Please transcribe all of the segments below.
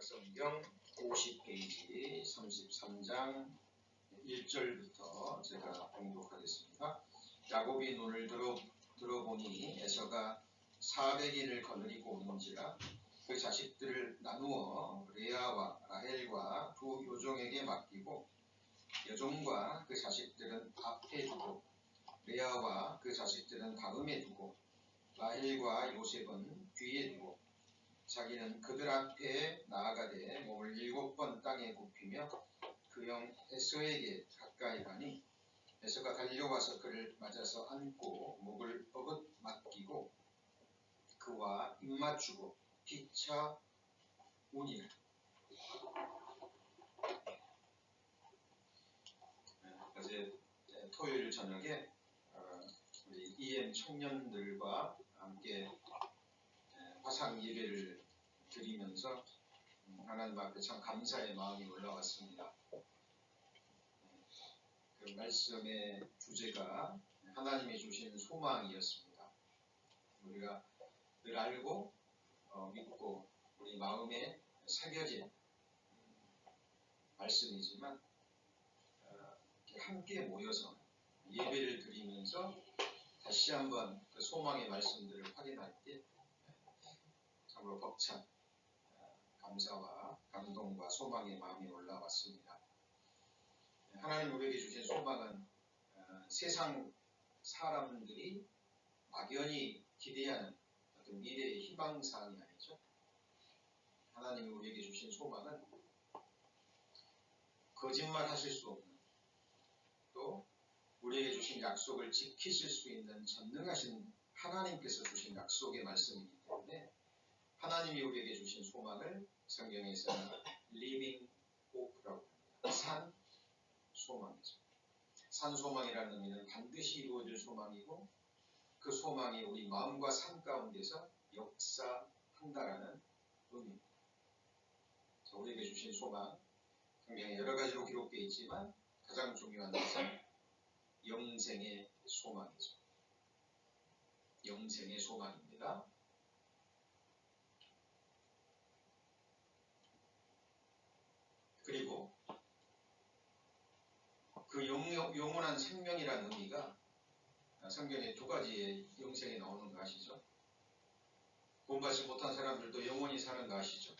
성경 50페이지 33장 1절부터 제가 봉독하겠습니다. 야곱이 눈을 들어보니 에서가 400인을 거느리고 오는지라 그 자식들을 나누어 레아와 라헬과 두 요종에게 맡기고 여종과 그 자식들은 앞에 두고 레아와 그 자식들은 다음에 두고 라헬과 요셉은 뒤에 두고 자기는 그들 앞에 나아가되 몸을 7번 땅에 굽히며 그 형 에서에게 가까이 가니 에서가 달려와서 그를 맞아서 안고 목을 뻐긋 맡기고 그와 입맞추고 피차 우니라. 어제 토요일 저녁에 우리 EM 청년들과 함께 화상 예배를 드리면서 하나님 앞에 참 감사의 마음이 올라왔습니다. 그 말씀의 주제가 하나님이 주신 소망이었습니다. 우리가 늘 알고 믿고 우리 마음에 새겨진 말씀이지만 함께 모여서 예배를 드리면서 다시 한번 그 소망의 말씀들을 확인할 때 참으로 벅찬 감사와 감동과 소망의 마음이 올라왔습니다. 하나님 우리에게 주신 소망은 세상 사람들이 막연히 기대하는 어떤 미래의 희망사항이 아니죠. 하나님이 우리에게 주신 소망은 거짓말 하실 수 없는, 또 우리에게 주신 약속을 지키실 수 있는 전능하신 하나님께서 주신 약속의 말씀이기 때문에 하나님이 우리에게 주신 소망을 성경에서는 living hope라고 합니다. 산 소망이죠. 산 소망이라는 의미는 반드시 이루어질 소망이고 그 소망이 우리 마음과 삶 가운데서 역사한다라는 의미입니다. 우리에게 주신 소망, 성경에 여러 가지로 기록되어 있지만 가장 중요한 것은 영생의 소망이죠. 영생의 소망입니다. 그리고 그 영원한 생명이라는 의미가 성경에 두 가지의 영생이 나오는 거 아시죠? 구원받지 못한 사람들도 영원히 사는 거 아시죠?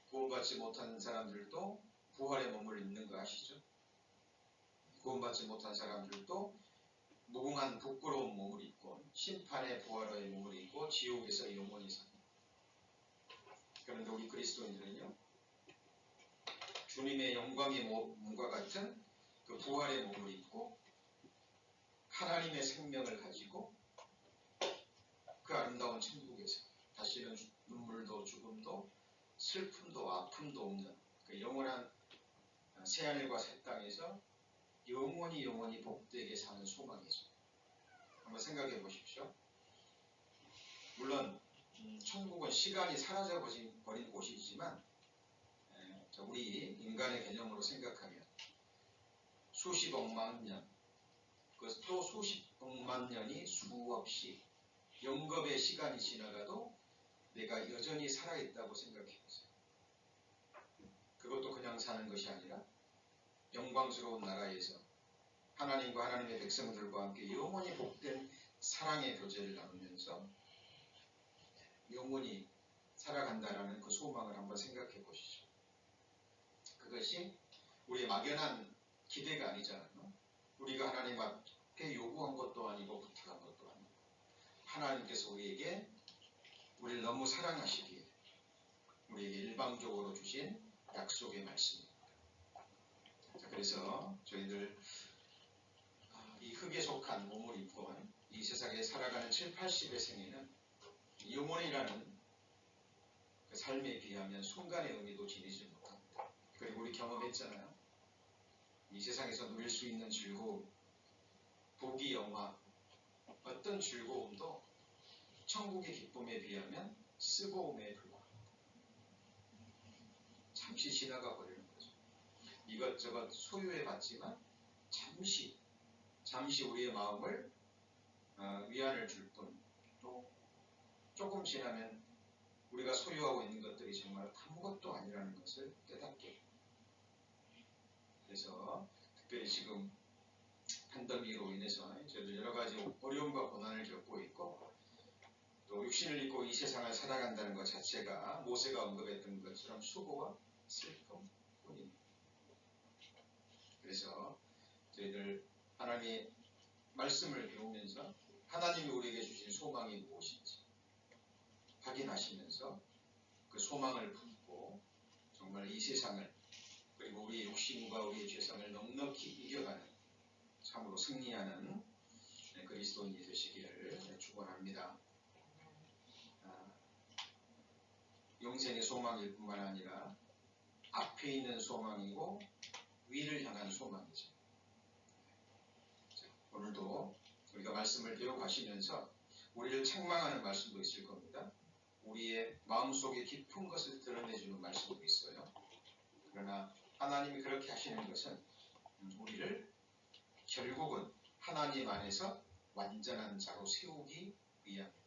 구원받지 못한 사람들도 부활의 몸을 입는 거 아시죠? 구원받지 못한 사람들도 무궁한 부끄러운 몸을 입고 심판의 부활의 몸을 입고 지옥에서 영원히 삽니다. 그런데 우리 그리스도인들은요, 주님의 영광의 몸과 같은 그 부활의 몸을 입고 하나님의 생명을 가지고 그 아름다운 천국에서 다시는 눈물도 죽음도 슬픔도 아픔도 없는 그 영원한 새하늘과 새 땅에서 영원히 복되게 사는 소망이죠. 한번 생각해 보십시오. 물론 천국은 시간이 사라져버린 곳이지만 우리 인간의 개념으로 생각하면 수십억만 년, 또 수십억만 년이 수없이 영겁의 시간이 지나가도 내가 여전히 살아있다고 생각해 보세요. 그것도 그냥 사는 것이 아니라 영광스러운 나라에서 하나님과 하나님의 백성들과 함께 영원히 복된 사랑의 교제를 나누면서 영원히 살아간다라는 그 소망을 한번 생각해 보시죠. 그것이 우리의 막연한 기대가 아니잖아요. 우리가 하나님 앞에 요구한 것도 아니고 부탁한 것도 아니고 하나님께서 우리에게 우리를 너무 사랑하시기에 우리에게 일방적으로 주신 약속의 말씀입니다. 자, 그래서 저희들 이 흙에 속한 몸을 입고 이 세상에 살아가는 7, 80의 생애는 영원이라는 그 삶에 비하면 순간의 의미도 지니지 못합니다. 그리고 우리 경험했잖아요. 이 세상에서 누릴 수 있는 즐거움, 부귀 영화, 어떤 즐거움도 천국의 기쁨에 비하면 쓰고움에 불과합니다. 잠시 지나가 버리는 거죠. 이것저것 소유해 봤지만 잠시 우리의 마음을 위안을 줄 뿐, 또 조금 지나면 우리가 소유하고 있는 것들이 정말 아무것도 아니라는 것을 깨닫게. 그래서 특별히 지금 팬데믹으로 인해서 저희들 여러 가지 어려움과 고난을 겪고 있고, 또 육신을 입고 이 세상을 살아간다는 것 자체가 모세가 언급했던 것처럼 수고와 슬픔뿐입니다. 그래서 저희들 하나님의 말씀을 배우면서 하나님이 우리에게 주신 소망이 무엇인지 확인하시면서 그 소망을 품고 정말 이 세상을, 그리고 우리의 육신과 우리의 죄성을 넉넉히 이겨가는, 참으로 승리하는 그리스도인이 되시기를 축원합니다. 영생의 소망일 뿐만 아니라 앞에 있는 소망이고 위를 향한 소망이죠. 오늘도 우리가 말씀을 배워가시면서 우리를 책망하는 말씀도 있을 겁니다. 우리의 마음속에 깊은 것을 드러내주는 말씀도 있어요. 그러나 하나님이 그렇게 하시는 것은 우리를 결국은 하나님 안에서 완전한 자로 세우기 위함입니다.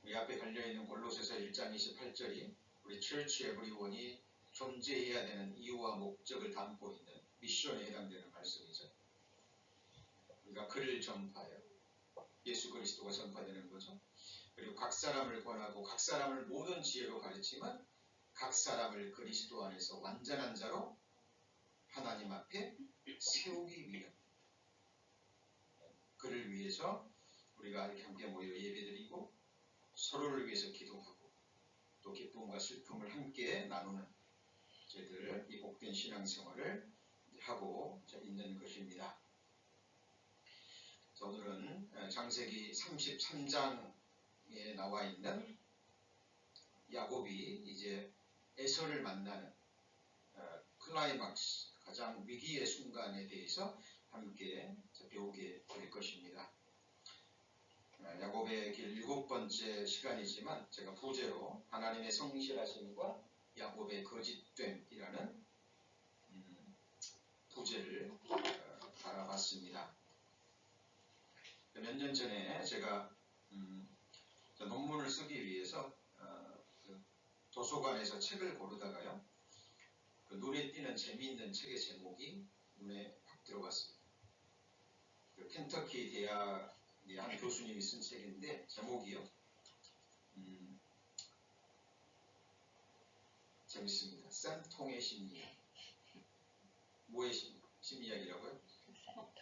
우리 앞에 달려있는 골로새서 1장 28절이 우리 처치 에브리원이 존재해야 되는 이유와 목적을 담고 있는 미션에 해당되는 말씀이죠. 우리가 그를 전파해요. 예수 그리스도가 전파되는 거죠. 그리고 각 사람을 권하고 각 사람을 모든 지혜로 가르치면 각 사람을 그리스도 안에서 완전한 자로 하나님 앞에 세우기 위함. 그를 위해서 우리가 이렇게 함께 모여 예배드리고 서로를 위해서 기도하고 또 기쁨과 슬픔을 함께 나누는 저희들 이 복된 신앙생활을 하고 있는 것입니다. 오늘은 창세기 33장에 나와 있는 야곱이 이제 에서를 만나는 클라이막스, 가장 위기의 순간에 대해서 함께 배우게 될 것입니다. 야곱의 길 7번째 시간이지만 제가 부제로 하나님의 성실하심과 야곱의 거짓됨이라는 부제를 알아봤습니다. 몇 년 전에 제가 논문을 쓰기 위해서 도서관에서 책을 고르다가요, 그 눈에 띄는 재미있는 책의 제목이 눈에 확 들어갔습니다. 그 켄터키 대학의 한 교수님이 쓴 책인데 제목이요, 재밌습니다. 샘통의 심리학. 뭐의 심리학이라고요?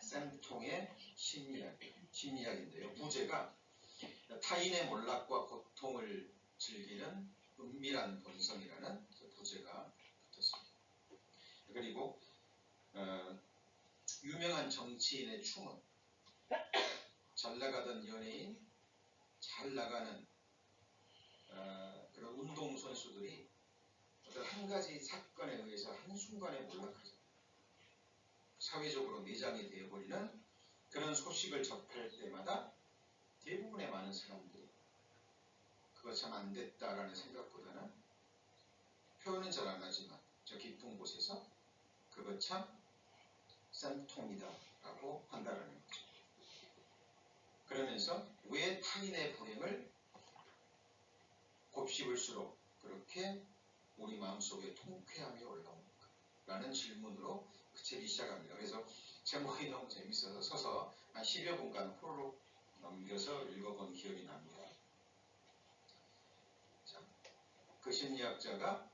샘통의 심리학인데요. 부제가 타인의 몰락과 고통을 즐기는 은밀한 본성이라는 부제가 붙었습니다. 그리고 유명한 정치인의 춤은 잘나가던 연예인, 잘 나가는 그런 운동선수들이 어떤 한 가지 사건에 의해서 한순간에 몰락하죠. 사회적으로 내장이 되어버리는 그런 소식을 접할 때마다 대부분의 많은 사람들이 그거 참 안 됐다라는 생각보다는 표현은 잘 안 하지만 저 깊은 곳에서 그거 참 쌤통이다라고 판단하는 거죠. 그러면서 왜 타인의 불행을 곱씹을수록 그렇게 우리 마음속에 통쾌함이 올라옵니까? 라는 질문으로 그 책이 시작합니다. 그래서 제목이 너무 재밌어서 서서 한 10여 분간 프롤로그 넘겨서 읽어본 기억이 납니다. 자, 그 심리학자가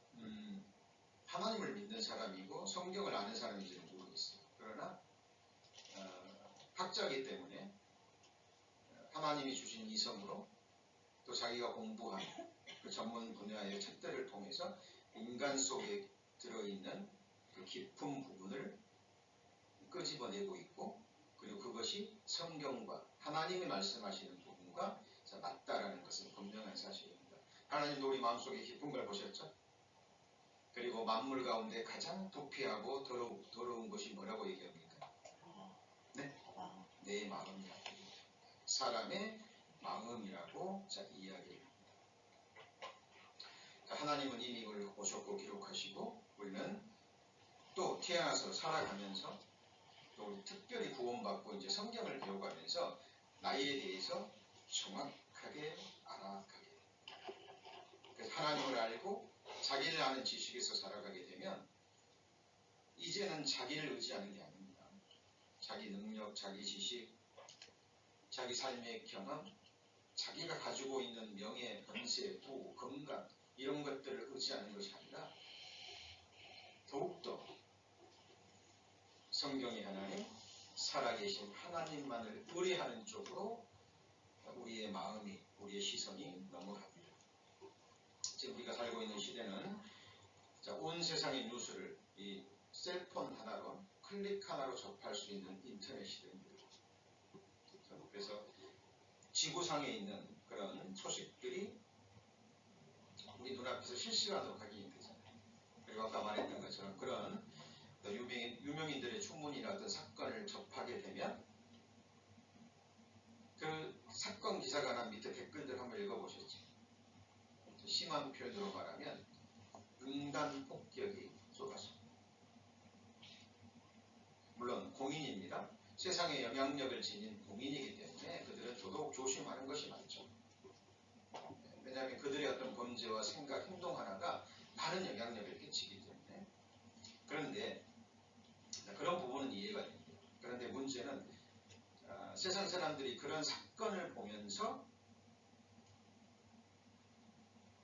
하나님을 믿는 사람이고 성경을 아는 사람인지는 모르겠어요. 그러나 학자이기 때문에 하나님이 주신 이성으로 또 자기가 공부한 그 전문 분야의 책들을 통해서 인간 속에 들어있는 그 깊은 부분을 끄집어내고 있고, 그리고 그것이 성경과 하나님이 말씀하시는 부분과 맞다라는 것은 분명한 사실입니다. 하나님도 우리 마음속에 깊은 걸 보셨죠? 그리고 만물 가운데 가장 부패하고 더러운 것이 뭐라고 얘기합니까? 네? 내 마음이라고. 사람의 마음이라고 이야기합니다. 하나님은 이미 이걸 보셨고 기록하시고, 우리는 또 태어나서 살아가면서 또 우리 특별히 구원받고 이제 성경을 배워가면서 나에 대해서 정확하게 알아가게 됩니다. 하나님을 알고 자기를 아는 지식에서 살아가게 되면 이제는 자기를 의지하는 게 아닙니다. 자기 능력, 자기 지식, 자기 삶의 경험, 자기가 가지고 있는 명예, 권세, 부, 건강 이런 것들을 의지하는 것이 아니라 더욱더 성경의 하나님, 살아계신 하나님만을 의뢰하는 쪽으로 우리의 마음이, 우리의 시선이 넘어갑니다. 지금 우리가 살고 있는 시대는 온 세상의 뉴스를 이 셀폰 하나로, 클릭 하나로 접할 수 있는 인터넷 시대입니다. 그래서 지구상에 있는 그런 소식들이 우리 눈앞에서 실시간으로 확인이 되잖아요. 그리고 아까 말했던 것처럼 그런 유명인들의 추문이나 어떤 사건을 접하게 되면 그 사건 기사가 난 밑에 댓글들 한번 읽어보셨죠? 심한 표현으로 말하면 응단 폭격이 쏟아집니다. 물론 공인입니다. 세상에 영향력을 지닌 공인이기 때문에 그들은 더더욱 조심하는 것이 맞죠. 왜냐하면 그들의 어떤 범죄와 생각, 행동 하나가 많은 영향력을 끼치기 때문에. 그런데 그런 부분은 이해가 됩니다. 그런데 문제는 세상 사람들이 그런 사건을 보면서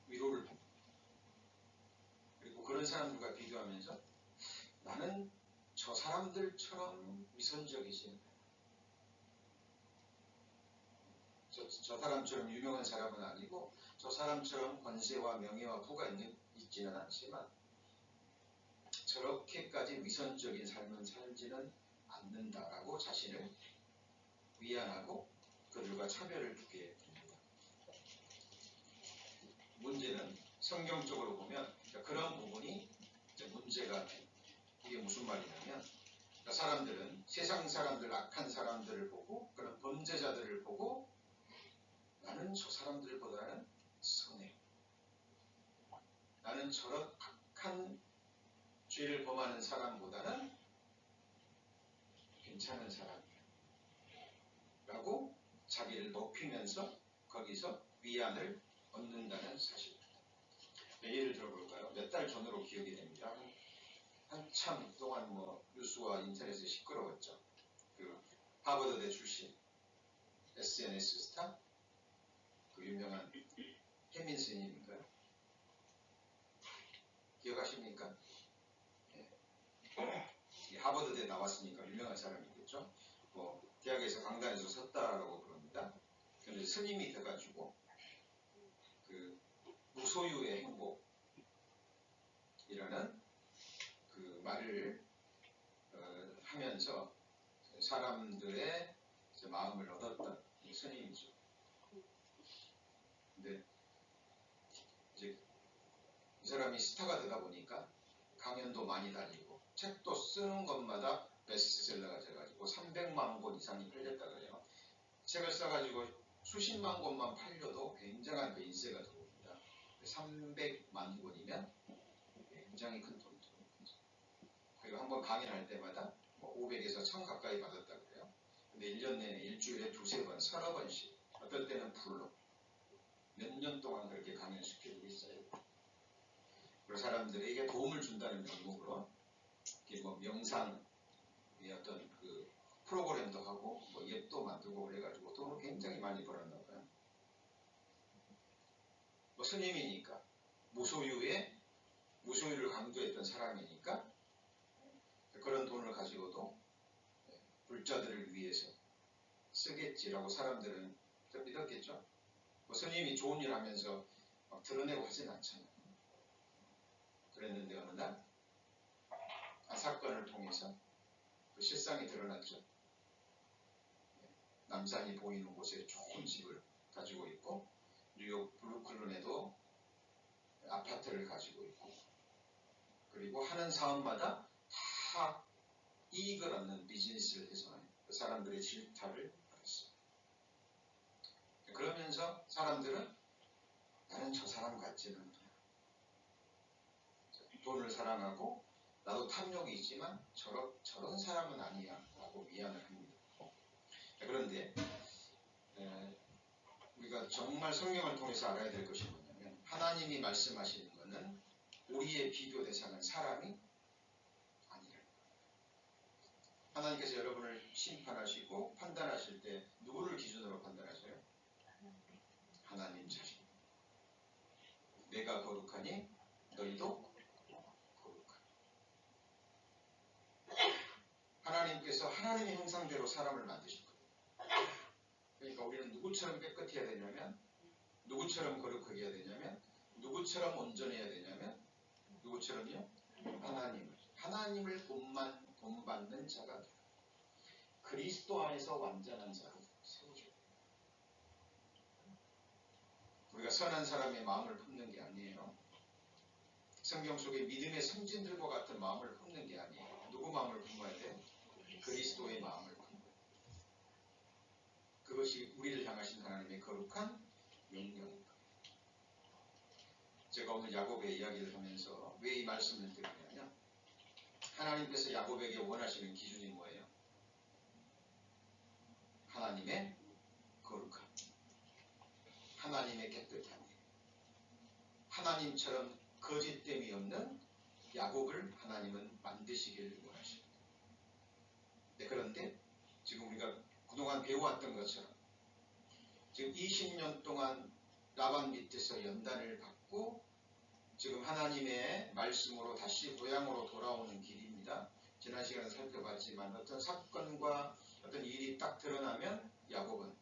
위로를 받고 그리고 그런 사람들과 비교하면서 나는 저 사람들처럼 위선적이지 저 사람처럼 유명한 사람은 아니고 저 사람처럼 권세와 명예와 부가 있지는 않지만 저렇게까지 위선적인 삶을 살지는 않는다라고 자신을 위안하고 그들과 차별을 두게 됩니다. 문제는 성경적으로 보면 그런 부분이 문제가 됩니다. 이게 무슨 말이냐면 사람들은 세상 사람들, 악한 사람들을 보고 그런 범죄자들을 보고 나는 저 사람들보다는 선해. 나는 저런 악한 죄를 범하는 사람보다는 괜찮은 사람이야. 라고 자기를 높이면서 거기서 위안을 얻는다는 사실입니다. 예를 들어볼까요? 몇 달 전으로 기억이 됩니다. 한참 동안 뉴스와 인터넷에 시끄러웠죠. 그 하버드대 출신 SNS 스타 그 유명한 혜민 스님인가요? 기억하십니까? 네. 하버드대 나왔으니까 유명한 사람이겠죠. 대학에서 강단에서 섰다라고 그럽니다. 그런데 스님이 돼가지고 그 무소유의 행복이라는 그 말을 하면서 사람들의 마음을 얻었던 스님이죠. 근데 이제 이 사람이 스타가 되다 보니까 강연도 많이 다니고 책도 쓰는 것마다 베스트셀러가 돼가지고 300만 권 이상이 팔렸다 그래요. 책을 써가지고 수십만 권만 팔려도 굉장한 그 인세가 들어옵니다. 300만 권이면 굉장히 큰 돈이 들어오는 거죠. 그리고 한번 강연할 때마다 500에서 1000 가까이 받았다 그래요. 근데 1년 내내 일주일에 두세 번, 서너 번씩 어떨 때는 불로 몇 년 동안 그렇게 강연시켜주고 있어요. 그리고 사람들에게 도움을 준다는 명목으로 명상의 어떤 그 프로그램도 하고 앱도 만들고 그래가지고 돈을 굉장히 많이 벌었나 봐요. 스님이니까 무소유를 강조했던 사람이니까 그런 돈을 가지고도 불자들을 위해서 쓰겠지라고 사람들은 믿었겠죠. 스님이 좋은 일 하면서 막 드러내고 하진 않잖아요. 그랬는데 어느 날 사건을 통해서 그 실상이 드러났죠. 남산이 보이는 곳에 좋은 집을 가지고 있고 뉴욕 브루클린에도 아파트를 가지고 있고 그리고 하는 사업마다 다 이익을 얻는 비즈니스를 해서 그 사람들의 질타를 받았어요. 그러면서 사람들은 나는 저 사람 같지는 않아. 돈을 사랑하고 나도 탐욕이 있지만 저런 사람은 아니야 라고 위안을 합니다. 그런데 우리가 정말 성경을 통해서 알아야 될 것이 뭐냐면 하나님이 말씀하시는 것은 우리의 비교 대상은 사람이 아니라. 하나님께서 여러분을 심판하시고 판단하실 때 누구를 기준으로 판단하세요? 하나님 자신. 내가 거룩하니 너희도 거룩하니. 하나님께서 하나님의 형상대로 사람을 만드셨거든요. 그러니까 우리는 누구처럼 깨끗해야 되냐면, 누구처럼 거룩하게 해야 되냐면, 누구처럼 온전해야 되냐면, 누구처럼요? 하나님을 본받는 자가 되라. 그리스도 안에서 완전한 자로 세워줘야 돼요. 우리가 선한 사람의 마음을 품는 게 아니에요. 성경 속에 믿음의 선진들과 같은 마음을 품는 게 아니에요. 누구 마음을 품어야 돼요? 그리스도의 마음을 품어야 돼요. 그것이 우리를 향하신 하나님의 거룩한 명령입니다. 제가 오늘 야곱의 이야기를 하면서 왜 이 말씀을 드리냐면, 하나님께서 야곱에게 원하시는 기준이 뭐예요? 하나님의 거룩함, 하나님의 깨끗함, 하나님처럼 거짓됨이 없는 야곱을 하나님은 만드시길 원하십니다. 네, 그런데 지금 우리가 그동안 배워왔던 것처럼 지금 20년 동안 라반 밑에서 연단을 받고 지금 하나님의 말씀으로 다시 고향으로 돌아오는 길입니다. 지난 시간에 살펴봤지만 어떤 사건과 어떤 일이 딱 드러나면 야곱은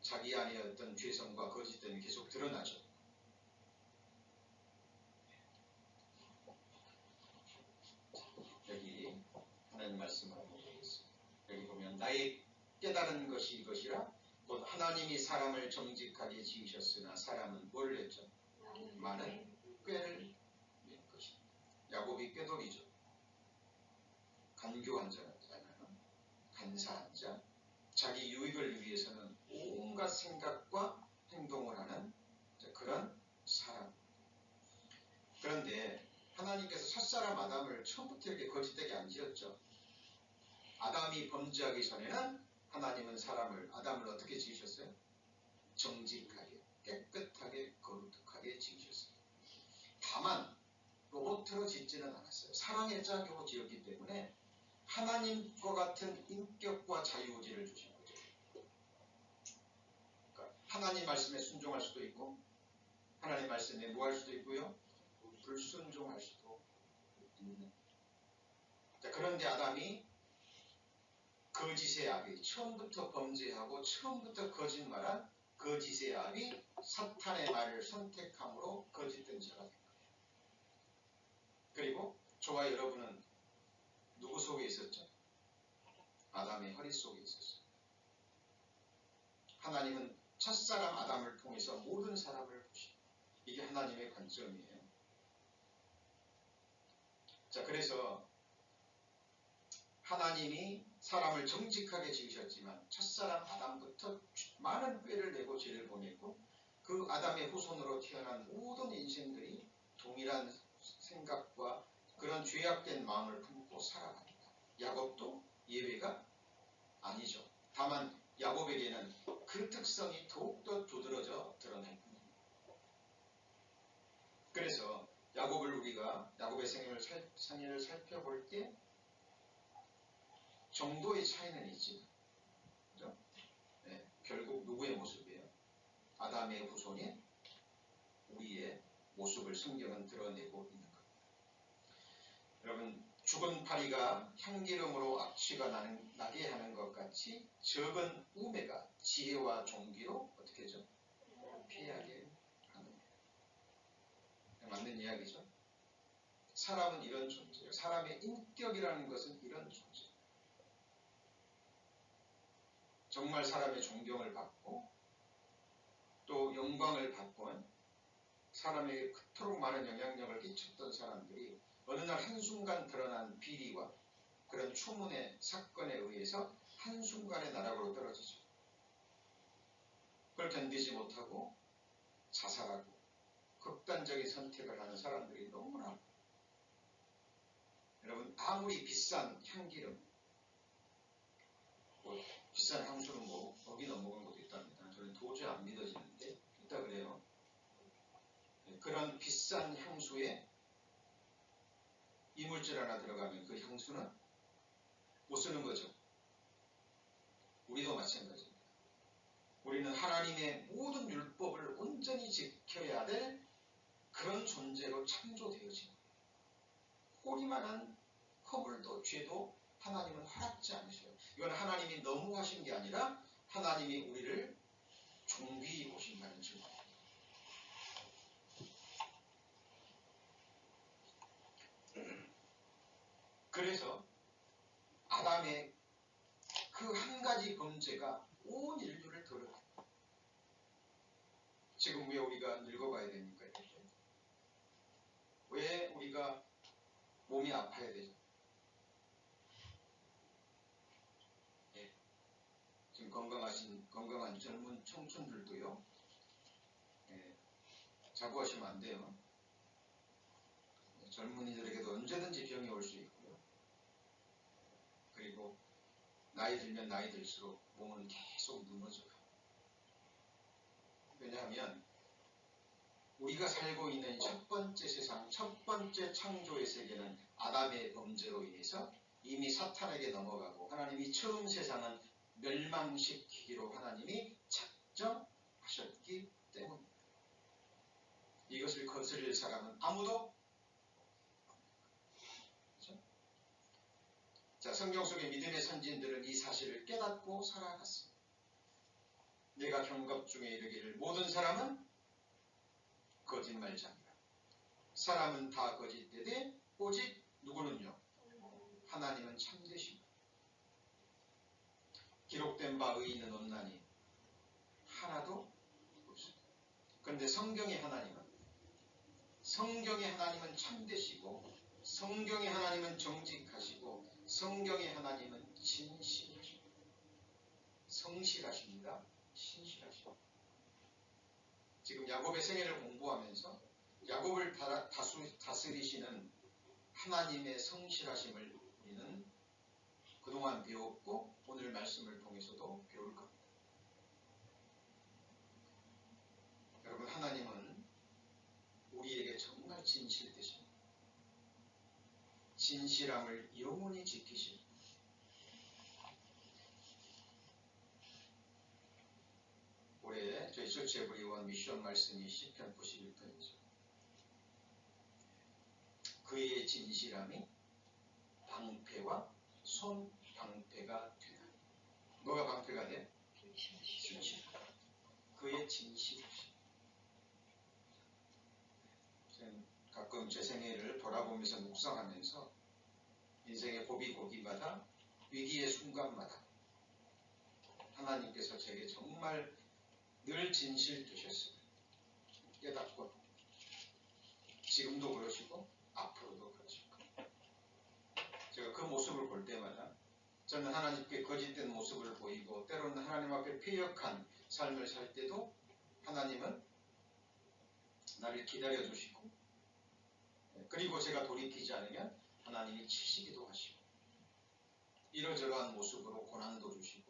자기 안에 어떤 죄성과 거짓됨이 계속 드러나죠. 여기 하나님 말씀을 보겠습니다. 여기 보면 나의 깨달은 것이 이것이라 곧 하나님이 사람을 정직하게 지으셨으나 사람은 뭘 했죠? 많은 꾀를 낸 것입니다. 야곱이 꾀돌이죠. 간교한 자잖아요. 간사한 자. 자기 유익을 위해서는 온갖 생각과 행동을 하는 그런 사람. 그런데 하나님께서 첫사람 아담을 처음부터 이렇게 거짓되게 안 지었죠. 아담이 범죄하기 전에는 하나님은 아담을 어떻게 지으셨어요? 정직하게, 깨끗하게, 거룩하게 지으셨어요. 다만 로봇으로 짓지는 않았어요. 사랑의 짝으로 지었기 때문에 하나님과 같은 인격과 자유의지를 주신 거죠. 그러니까 하나님 말씀에 순종할 수도 있고, 하나님 말씀에 뭐 할 수도 있고요, 불순종할 수도 있는. 자, 그런데 아담이 거짓의 아비, 처음부터 범죄하고 처음부터 거짓말한 거짓의 아비 사탄의 말을 선택함으로 거짓된 자가 된 거예요. 그리고 저와 여러분은 누구 속에 있었죠? 아담의 허리 속에 있었어요. 하나님은 첫사람 아담을 통해서 모든 사람을 보십니다. 이게 하나님의 관점이에요. 자, 그래서 하나님이 사람을 정직하게 지으셨지만 첫사람 아담부터 많은 꾀를 내고 죄를 범했고, 그 아담의 후손으로 태어난 모든 인생들이 동일한 생각과 그런 죄악된 마음을 품고 살아갑니다. 야곱도 예외가 아니죠. 다만 야곱에게는 그 특성이 더욱더 두드러져 드러날 뿐입니다. 그래서 우리가 야곱의 생애를 살펴볼 때 정도의 차이는 있지만, 그죠? 네, 결국 누구의 모습이에요? 아담의 후손인 우리의 모습을 성경은 드러내고 있는 겁니다. 여러분, 죽은 파리가 향기름으로 악취가 나게 하는 것 같이 적은 우매가 지혜와 종기로 어떻게 하죠? 피하게 하는 거예요. 맞는 이야기죠. 사람은 이런 존재예요. 사람의 인격이라는 것은 이런 존재예요. 정말 사람의 존경을 받고 또 영광을 받고 사람에게 그토록 많은 영향력을 끼쳤던 사람들이 어느 날 한순간 드러난 비리와 그런 추문의 사건에 의해서 한순간에 나락으로 떨어지죠. 그걸 견디지 못하고 자살하고 극단적인 선택을 하는 사람들이 너무나 많아요. 여러분, 아무리 비싼 향기름, 비싼 향수는 뭐 거기 넘어간 것도 있답니다. 저는 도저히 안 믿어지는데 있다 그래요. 그런 비싼 향수에 이물질 하나 들어가면 그 향수는 못 쓰는 거죠. 우리도 마찬가지입니다. 우리는 하나님의 모든 율법을 온전히 지켜야 될 그런 존재로 창조되어진 거예요. 호리만한 허물도 죄도 하나님은 허락지 않으셔요. 이건 하나님이 너무 하신 게 아니라 하나님이 우리를 존귀히 보신다는 증거입니다. 그래서 아담의 그 한 가지 범죄가 온 인류를 더럽혀요. 지금 왜 우리가 늙어가야 됩니까? 이렇게? 왜 우리가 몸이 아파야 되죠? 예. 지금 건강한 젊은 청춘들도요. 예. 자고하시면 안 돼요. 젊은이들에게도 언제든지 병이 올 수 있고요. 그리고 나이 들면 나이 들수록 몸은 계속 무너져요. 왜냐하면 우리가 살고 있는 첫 번째 세상, 첫 번째 창조의 세계는 아담의 범죄로 인해서 이미 사탄에게 넘어가고 하나님이 처음 세상은 멸망시키기로 하나님이 작정하셨기 때문입니다. 이것을 거스릴 사람은 아무도. 그렇죠? 자, 성경 속의 믿음의 선진들은 이 사실을 깨닫고 살아갔습니다. 내가 경급 중에 이르기를 모든 사람은 거짓말장이라. 사람은 다 거짓되되 오직 누구는요? 하나님은 참되십니다. 기록된 바 의인은 없나니 하나도 없습니다. 그런데 성경의 하나님은 참되시고 성경의 하나님은 정직하시고 성경의 하나님은 진실하십니다. 성실하십니다. 신실하십니다. 지금 야곱의 생애를 공부하면서 야곱을 다스리시는 하나님의 성실하심을 우리는 그동안 배웠고 오늘 말씀을 통해서도 배울 겁니다. 여러분, 하나님은 우리에게 정말 진실되십니다. 진실함을 영원히 지키십니다. 올해 저희 처치 에브리원 미션 말씀이 시편 91편이죠. 그의 진실함이 방패와 손방패가 되다. 뭐가 방패가 돼? 진실함. 그의 진실하심. 가끔 제 생애를 돌아보면서 묵상하면서 인생의 고비고비마다 위기의 순간마다 하나님께서 제게 정말 늘 진실되셨습니다. 깨닫고 지금도 그러시고 앞으로도 그러실 겁니다. 제가 그 모습을 볼 때마다 저는 하나님께 거짓된 모습을 보이고 때로는 하나님 앞에 패역한 삶을 살 때도 하나님은 나를 기다려주시고 그리고 제가 돌이키지 않으면 하나님이 치시기도 하시고 이러저러한 모습으로 고난도 주시고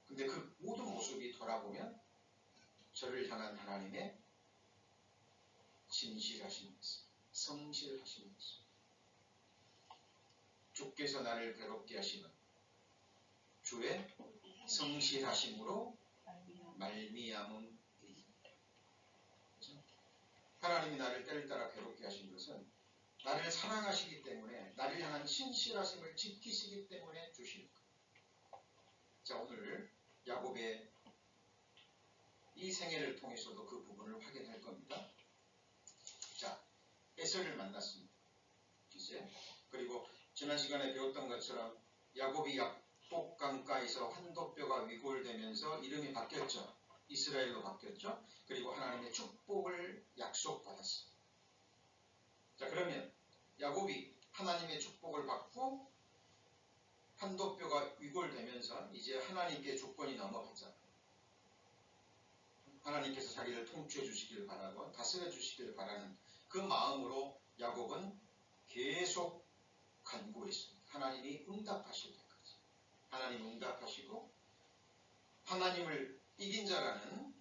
근데 그 모든 모습이 돌아보면 저를 향한 하나님의 진실하신 모습, 성실하신 모습. 주께서 나를 괴롭게 하시는 주의 성실하심으로 말미암음이니이다. 하나님이 나를 때를 따라 괴롭게 하신 것은 나를 사랑하시기 때문에 나를 향한 신실하심을 지키시기 때문에 주시는 것. 자, 오늘 야곱의 이 생애를 통해서도 그 부분을 확인할 겁니다. 자, 에서를 만났습니다. 이제 그리고 지난 시간에 배웠던 것처럼 야곱이 약복 강가에서 환도뼈가 위골되면서 이름이 바뀌었죠. 이스라엘로 바뀌었죠. 그리고 하나님의 축복을 약속받았습니다. 자, 그러면 야곱이 하나님의 축복을 받고 환도뼈가 위골되면서 이제 하나님께 조건이 넘어갔잖아요. 하나님께서 자기를 통치해 주시기를 바라고 다스려 주시기를 바라는 그 마음으로 야곱은 계속 간구했습니다. 하나님이 응답하실 때까지. 하나님 응답하시고 하나님을 이긴 자라는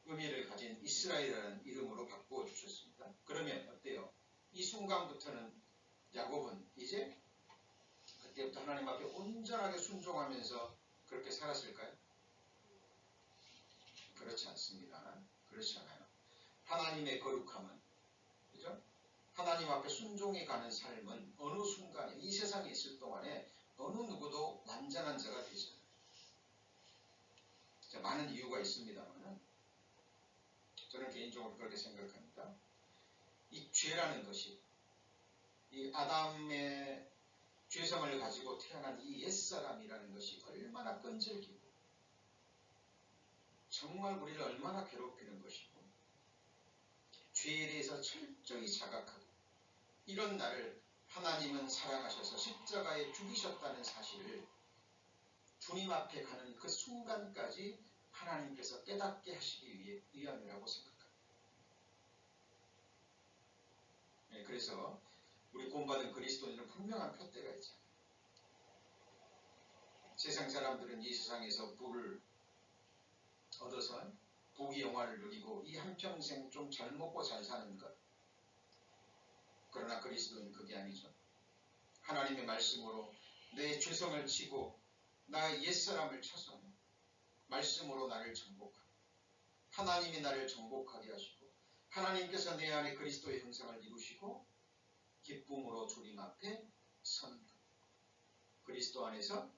의미를 가진 이스라엘이라는 이름으로 바꾸어 주셨습니다. 그러면 어때요? 이 순간부터는 야곱은 이제 그때부터 하나님 앞에 온전하게 순종하면서 그렇게 살았을까요? 그렇지 않습니다. 그렇지 않아요. 하나님의 거룩함은, 그죠? 하나님 앞에 순종해 가는 삶은 어느 순간에 이 세상에 있을 동안에 어느 누구도 완전한 자가 되지 않아요. 많은 이유가 있습니다만 저는 개인적으로 그렇게 생각합니다. 이 죄라는 것이, 이 아담의 죄성을 가지고 태어난 이 옛사람이라는 것이 얼마나 끈질기고 정말 우리를 얼마나 괴롭히는 것이고 죄에 대해서 철저히 자각하고 이런 나를 하나님은 사랑하셔서 십자가에 죽이셨다는 사실을 주님 앞에 가는 그 순간까지 하나님께서 깨닫게 하시기 위함이라고 생각합니다. 네, 그래서 우리 구원받은 그리스도인은 분명한 표대가 있잖아요. 세상 사람들은 이 세상에서 부를 얻어서 부귀 영화를 누리고 이 한평생 좀 잘 먹고 잘 사는 것. 그러나 그리스도는 그게 아니죠. 하나님의 말씀으로 내 죄성을 치고 나의 옛사람을 쳐서 말씀으로 나를 정복하고 하나님이 나를 정복하게 하시고 하나님께서 내 안에 그리스도의 형상을 이루시고 기쁨으로 주님 앞에 선 것. 그리스도 안에서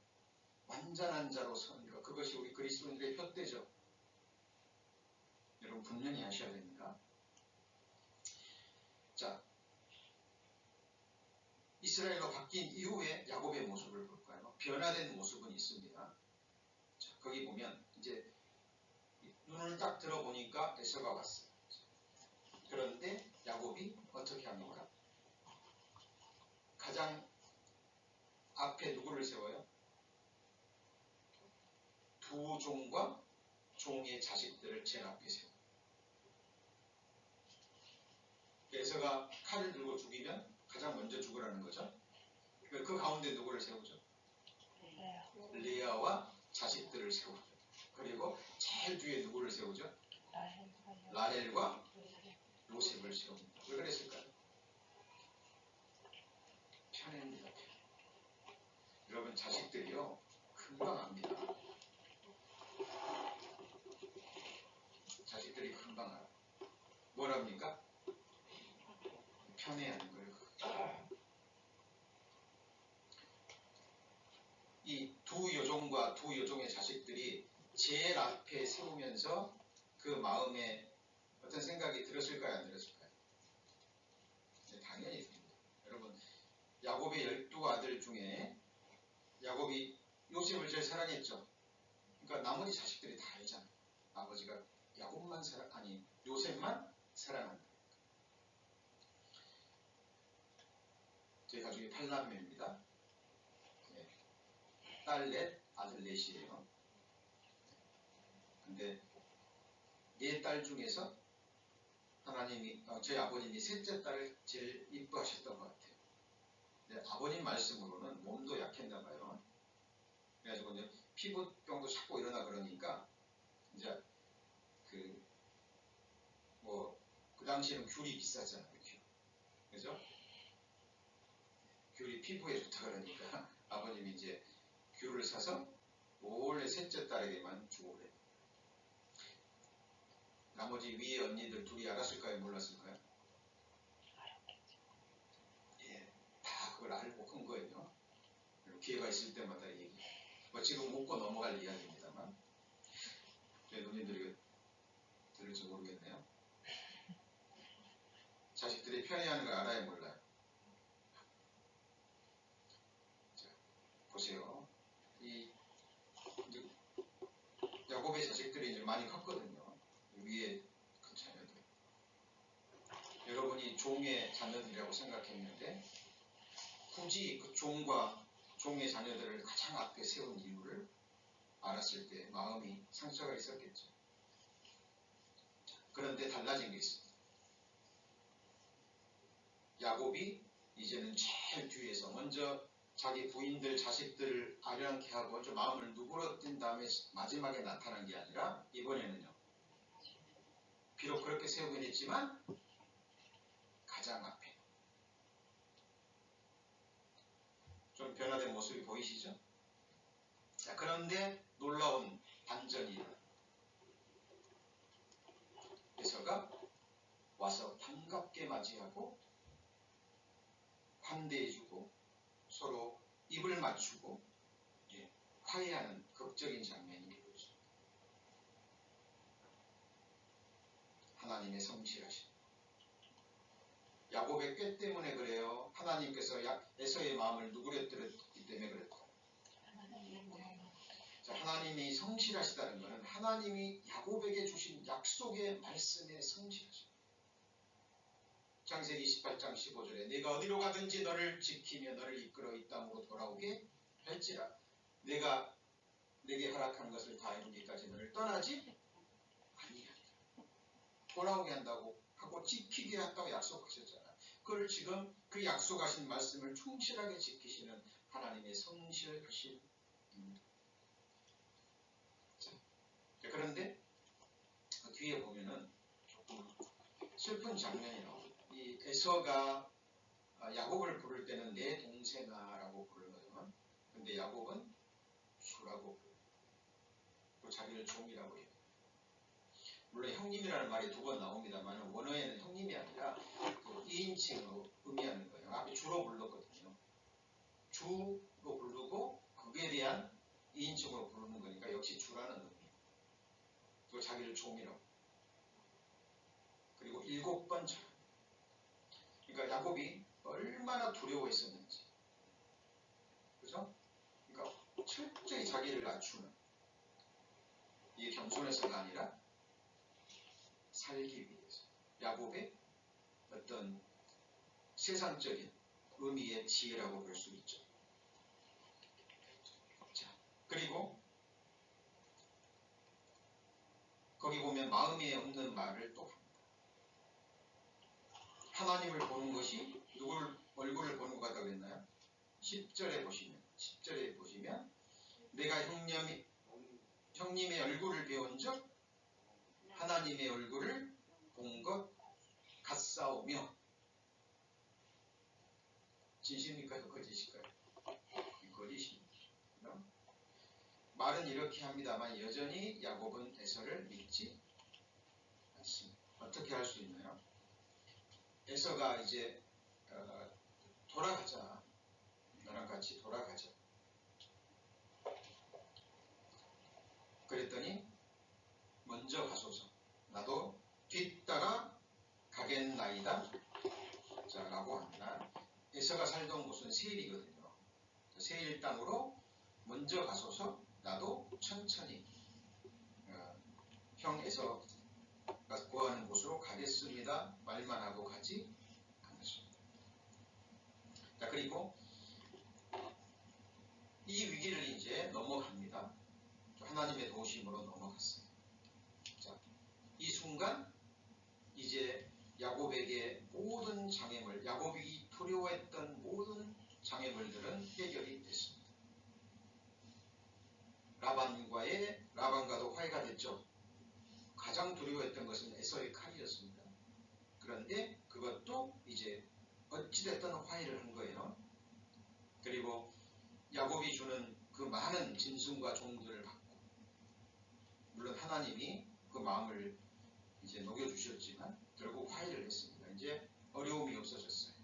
완전한 자로 선 것. 그것이 우리 그리스도인들의 표대죠. 여러분 분명히 하셔야 됩니다. 자, 이스라엘로 바뀐 이후에 야곱의 모습을 볼까요? 변화된 모습은 있습니다. 자, 거기 보면 이제 눈을 딱 들어보니까 에서가 왔어요. 그런데 야곱이 어떻게 합니까? 가장 앞에 누구를 세워요? 두 종과 종의 자식들을 제일 앞에 세워요. 에서가 칼을 들고 죽이면 가장 먼저 죽으라는 거죠. 그 가운데 누구를 세우죠? 레아와 자식들을 세우죠. 그리고 제일 뒤에 누구를 세우죠? 라헬과 요셉을 세웁니다. 왜 그랬을까요? 편애입니다. 여러분 자식들이요 금방 압니다. 자식들이 금방 알아요. 뭐랍니까? 편애하는 거예요. 이 두 여종과 두 여종의 자식들이 제일 앞에 세우면서 그 마음에 어떤 생각이 들었을까요? 안 들었을까요? 네, 당연히 듭니다. 여러분 야곱의 12아들 중에 야곱이 요셉을 제일 사랑했죠. 그러니까 나머지 자식들이 다 알잖아요. 아버지가 야곱만 요셉만 사랑한다. 저희 가족이 8남매입니다. 네. 딸 넷, 아들 넷이에요. 근데 네 딸 중에서 하나님이 저희 아버님이 셋째 딸을 제일 이뻐하셨던 것 같아요. 근데 아버님 말씀으로는 몸도 약했나 봐요. 그래가지고 이제 피부병도 자꾸 일어나 그러니까 이제 그 당시에는 귤이 비쌌잖아요. 귤. 그죠? 귤이 피부에 좋다 그러니까 아버님이 이제 귤을 사서 몰래 셋째 딸에게만 주고 그래요. 나머지 위에 언니들 둘이 알았을까요? 몰랐을까요? 예, 다 그걸 알고 큰 거예요. 기회가 있을 때마다 얘기. 지금 묻고 넘어갈 이야기입니다만 저희 누님들이 들을지 모르겠네요. 자식들이 편애하는 걸 알아야 몰라요. 자, 보세요. 이 야곱의 자식들이 이제 많이 컸거든요. 위에 큰 자녀들. 여러분이 종의 자녀들이라고 생각했는데 굳이 그 종과 종의 자녀들을 가장 앞에 세운 이유를 알았을 때 마음이 상처가 있었겠죠. 그런데 달라진 게 있습니다. 야곱이 이제는 제일 뒤에서 먼저 자기 부인들, 자식들을 아련케 하고 좀 마음을 누그러뜨린 다음에 마지막에 나타난 게 아니라 이번에는요. 비록 그렇게 세우긴 했지만 가장 앞에. 좀 변화된 모습이 보이시죠? 자, 그런데 놀라운 반전이 일어나요. 에서가 와서 반갑게 맞이하고 환대해주고 서로 입을 맞추고 화해하는 극적인 장면이 이루어집니다. 하나님의 성실하심. 야곱의 꾀 때문에 그래요. 하나님께서 에서의 마음을 누그러뜨렸기 때문에 그랬다. 자, 하나님이 성실하시다는 것은 하나님이 야곱에게 주신 약속의 말씀에 성실하십니다. 창세기 28장 15절에 내가 어디로 가든지 너를 지키며 너를 이끌어 이 땅으로 돌아오게 할지라 내가 내게 허락한 것을 다 이루기까지 너를 떠나지 아니하리라. 돌아오게 한다고 하고 지키게 한다고 약속하셨잖아요. 그걸 지금 그 약속하신 말씀을 충실하게 지키시는 하나님의 성실하심입니다. 그런데 그 뒤에 보면은 조금 슬픈 장면이 나옵니다. 이 에서가 야곱을 부를 때는 내 동생아라고 부르거든요. 근데 야곱은 주라고 부르고 자기를 종이라고 해요. 물론 형님이라는 말이 두 번 나옵니다만 원어에는 형님이 아니라 그 2인칭으로 의미하는 거예요. 앞에 주로 불렀거든요. 주로 부르고 그에 대한 2인칭으로 부르는 거니까 역시 주라는 의미. 또 자기를 종이라고. 그리고 7번 절. 그러니까 야곱이 얼마나 두려워했었는지. 그죠? 그러니까 철저히 자기를 낮추는. 이게 겸손해서가 아니라 살기 위해서. 야곱의 어떤 세상적인 의미의 지혜라고 볼 수 있죠. 자, 그리고 거기 보면 마음에 없는 말을 또 합니다. 하나님을 보는 것이 누굴 얼굴을 보는 것 같다고 그랬나요? 10절에 보시면 내가 형님의 얼굴을 배운 적 하나님의 얼굴을 본 것 같사오며. 진실입니까? 거짓일까요? 거짓입니다. 말은 이렇게 합니다만 여전히 야곱은 에서를 믿지 않습니다. 어떻게 할 수 있나요? 에서가 이제 돌아가자. 나랑 같이 돌아가자. 그랬더니 먼저 가소서. 나도 뒤따라 가겠나이다. 자, 라고 합니다. 에서가 살던 곳은 세일이거든요. 세일 땅으로 먼저 가소서. 나도 천천히 형 에서가 구하는 곳으로 가겠습니다. 말만 하고 가지 않았습니다. 자, 그리고 이 위기를 이제 넘어갑니다. 하나님의 도우심으로 넘어갔습니다. 자, 이 순간 이제 야곱에게 모든 장애물, 야곱이 두려워했던 모든 장애물들은 해결이 됐습니다. 라반과도 화해가 됐죠. 가장 두려워했던 것은 에서의 칼이었습니다. 그런데 그것도 이제 어찌됐든 화해를 한 거예요. 그리고 야곱이 주는 그 많은 짐승과 종들을 받고, 물론 하나님이 그 마음을 이제 녹여주셨지만 결국 화해를 했습니다. 이제 어려움이 없어졌어요.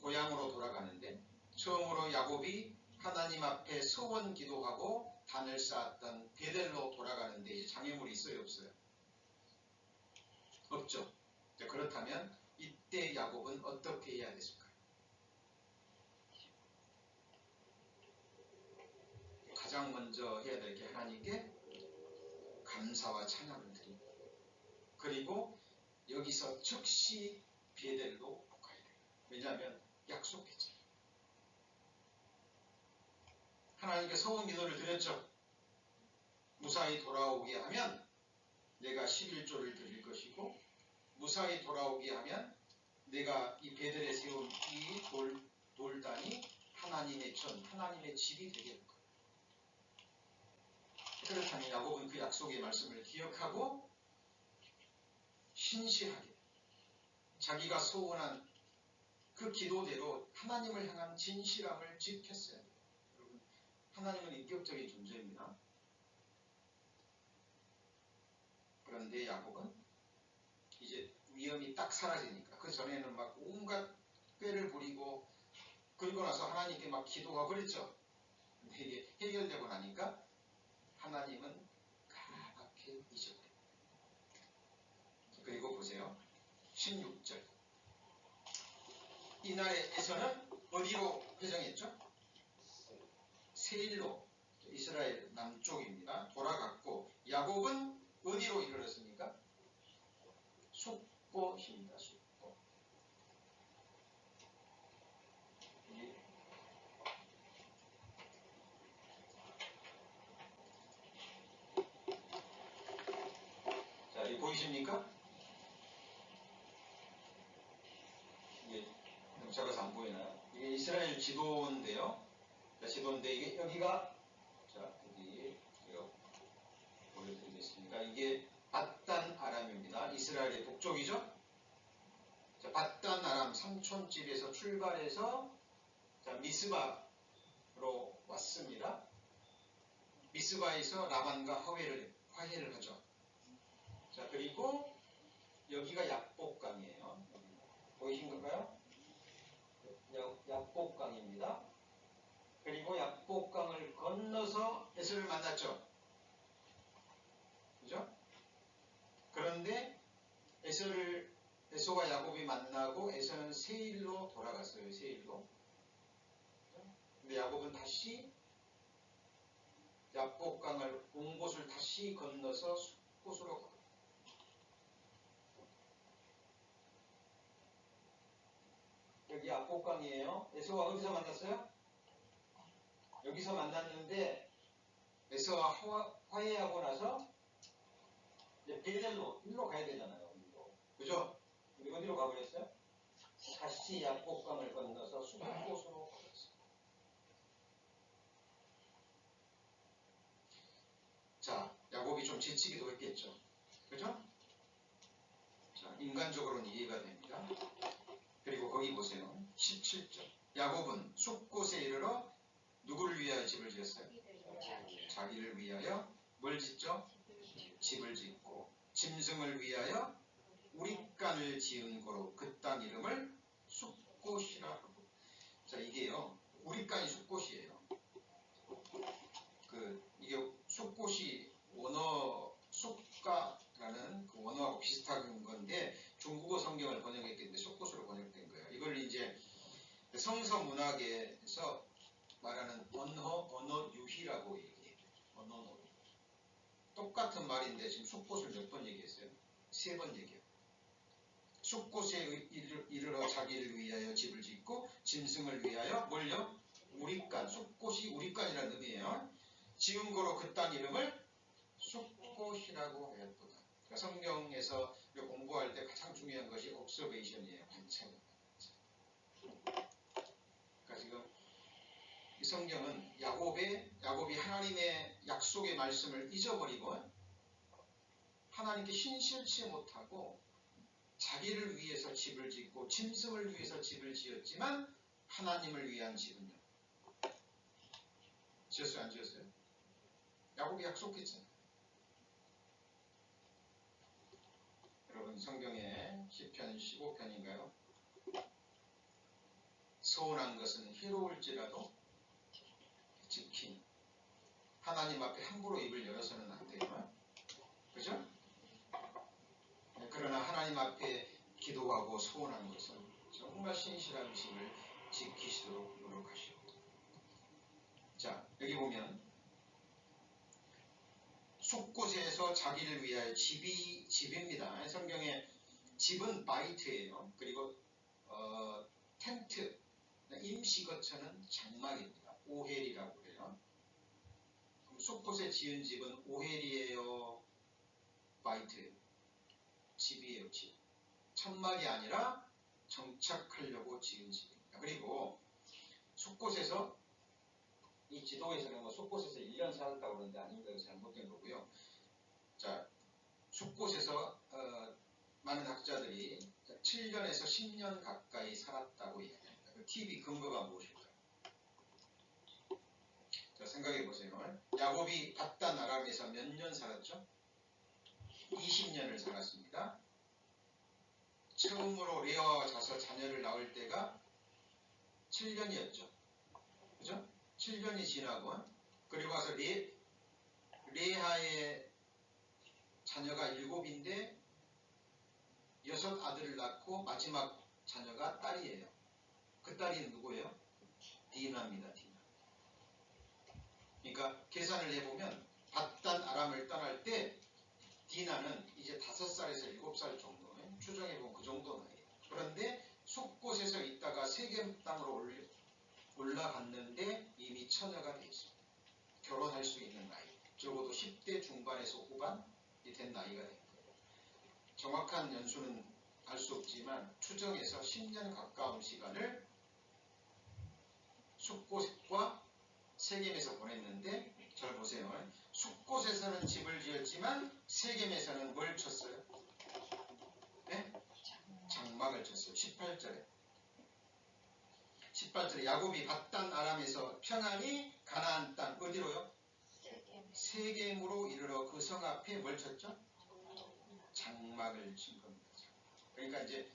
고향으로 돌아가는데 처음으로 야곱이 하나님 앞에 서원 기도하고 단을 쌓았던 베델로 돌아가는데 이제 장애물이 있어요, 없어요? 없죠. 그렇다면 이때 야곱은 어떻게 해야 됐을까요? 가장 먼저 해야 될 게 하나님께 감사와 찬양을 드리고, 그리고 여기서 즉시 베델로 가야 돼요. 왜냐하면 약속했잖아요. 하나님께 소원 기도를 드렸죠. 무사히 돌아오게 하면 내가 11조를 드릴 것이고, 무사히 돌아오게 하면 내가 이 베델에 세운 이 돌단이 하나님의 전, 하나님의 집이 되게 될 거예요. 그렇다면 야곱은 그 약속의 말씀을 기억하고 신실하게 자기가 소원한 그 기도대로 하나님을 향한 진실함을 지켰어야 돼요. 여러분, 하나님은 인격적인 존재입니다. 그런데 야곱은 이제 위험이 딱 사라지니까 그 전에는 막 온갖 꾀를 부리고 그리고 나서 하나님께 막 기도하고 그랬죠. 근데 이게 해결되고 나니까 하나님은 까맣게 잊어버립니다. 그리고 보세요. 16절. 이날에서는 어디로 회정했죠? 세일로, 이스라엘 남쪽입니다. 돌아갔고 야곱은 어디로 이르렀습니까? 숫곳입니다. 숫곳. 자, 이 보이십니까? 이게 너무 작아서 안 보이나요? 이게 이스라엘 지도인데요. 자, 지도인데 이게 여기가 자, 여기 보여드리겠습니다. 이게 밧단 아람입니다. 이스라엘의 북쪽이죠. 자, 밧단 아람 삼촌집에서 출발해서 자, 미스바로 왔습니다. 미스바에서 라반과 화해를 하죠. 자, 그리고 여기가 약복강이에요. 보이신 건가요? 약복강입니다. 그리고 약복강을 건너서 에서를 만났죠. 그죠? 그런데 에서와 야곱이 만나고 에서는 세일로 돌아갔어요. 세일로. 근데 야곱은 다시 약복강을 온 곳을 다시 건너서 숫곳으로 가요. 여기 약복강이에요. 에서와 어디서 만났어요? 여기서 만났는데 에서와 화해하고 나서 이제 벨렐로 일로 가야 되잖아요. 일로. 그죠? 우리 어디로 가버렸어요? 다시 약복강을 건너서 숫곳으로 가버렸어요. 자, 야곱이 좀 지치기도 했겠죠. 그죠? 자, 인간적으로는 이해가 됩니다. 그리고 거기 보세요. 17절. 야곱은 숫곳에 이르러 누구를 위하여 집을 지었어요? 자기를 위하여 뭘 짓죠? 집을 짓고 짐승을 위하여 우릿간을 지은 거로 그 땅 이름을 숫곳이라 하고. 자, 이게요. 우릿간이 숫곳이에요. 이게 숫곳이 원어 숫가라는 그 원어하고 비슷한 건데 중국어 성경을 번역했기 때문에 숫곳으로 번역된 거예요. 이걸 이제 성서 문학에서 말하는 언어 유희라고 얘기해요. 언어 놀이. 똑같은 말인데 지금 숫곳을 몇 번 얘기했어요? 3번 얘기해요. 숫곳에 이르러 자기를 위하여 집을 짓고 짐승을 위하여 뭘요? 우릿간. 숫곳이 우릿간이라는 의미예요. 지은 거로 그 땅 이름을 숫곳이라고 하였도다. 그러니까 성경에서 공부할 때 가장 중요한 것이 observation이에요. 관찰. 그러니까 지금 이 성경은 야곱이 하나님의 약속의 말씀을 잊어버리고 하나님께 신실치 못하고 자기를 위해서 집을 짓고 짐승을 위해서 집을 지었지만 하나님을 위한 집은요. 지었어요? 안 지었어요? 야곱이 약속했잖아요. 여러분 성경에 시편 15편인가요? 서운한 것은 해로울지라도 지킴. 하나님 앞에 함부로 입을 열어서는 안 돼요. 그죠? 그러나 하나님 앞에 기도하고 소원한 것은 정말 신실한 집을 지키시도록 노력하시고. 자, 여기 보면 숫곳에서 자기를 위하여 집입니다. 성경에 집은 바이트예요. 그리고 텐트, 임시 거처는 장막입니다. 오헬이라고 그래요. 그럼 숫곳에 지은 집은 오헬이에요, 바이트예요? 집이에요, 집. 천막이 아니라 정착하려고 지은 집입니다. 그리고 숫곳에서 이 지도에서는 숫곳에서 1년 살았다고 그러는데 아닙니다. 잘못된 거고요. 자, 숫곳에서 많은 학자들이 7년에서 10년 가까이 살았다고 이야기합니다. 그 TV 근거가 무엇일까요? 자, 생각해 보세요. 야곱이 밧단 아람에서 몇 년 살았죠? 20년을 살았습니다. 처음으로 레아와 자서 자녀를 낳을 때가 7년이었죠. 그죠? 7년이 지나고 그리고 와서 레아의 자녀가 7인데 6 아들을 낳고 마지막 자녀가 딸이에요. 그 딸이 누구예요? 디나입니다. 디나. 그러니까 계산을 해보면 밧단 아람을 떠날 때 디나는 이제 5살에서 7살 정도, 추정해보면 그 정도 나이에요. 그런데 숲곳에서 있다가 세겜 땅으로 올라갔는데 이미 처녀가 되어 있습니다. 결혼할 수 있는 나이. 적어도 10대 중반에서 후반이 된 나이가 됩니다. 정확한 연수는 알 수 없지만 추정해서 10년 가까운 시간을 숲곳과 세겜에서 보냈는데 잘 보세요. 숲곳에서는 집을 지었지만 세겜에서는 뭘 쳤어요? 네? 장막을 쳤어요. 18절에 야곱이 밧단 아람에서 평안히 가나안 땅 어디로요? 세겜으로 이르러 그 성 앞에 뭘 쳤죠? 장막을 친 겁니다. 그러니까 이제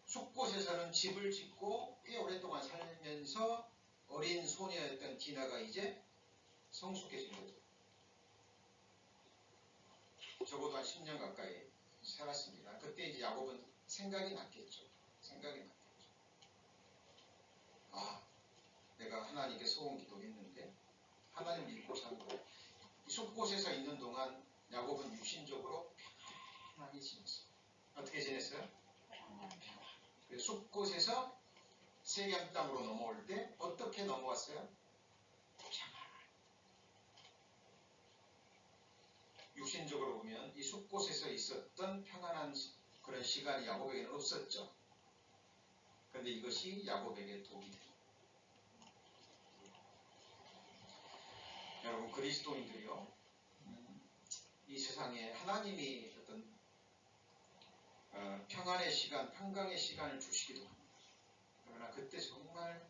숲곳에서는 집을 짓고 꽤 오랫동안 살면서 어린 소녀였던 디나가 이제 성숙해진 거죠. 적어도 한 10년 가까이 살았습니다. 그때 이제 야곱은 생각이 났겠죠. 아, 내가 하나님께 소원 기도했는데 하나님 믿고 산 거예요. 이 숲곳에서 있는 동안 야곱은 육신적으로 편하게 지냈어요. 어떻게 지냈어요? 숲곳에서 세겜 땅으로 넘어올 때 어떻게 넘어왔어요? 육신적으로 보면 이 숲곳에서 있었던 평안한 그런 시간이 야곱에게는 없었죠. 그런데 이것이 야곱에게 독이 돼요. 여러분 그리스도인들이요, 이 세상에 하나님이 어떤 평안의 시간, 평강의 시간을 주시기도 합니다. 그러나 그때 정말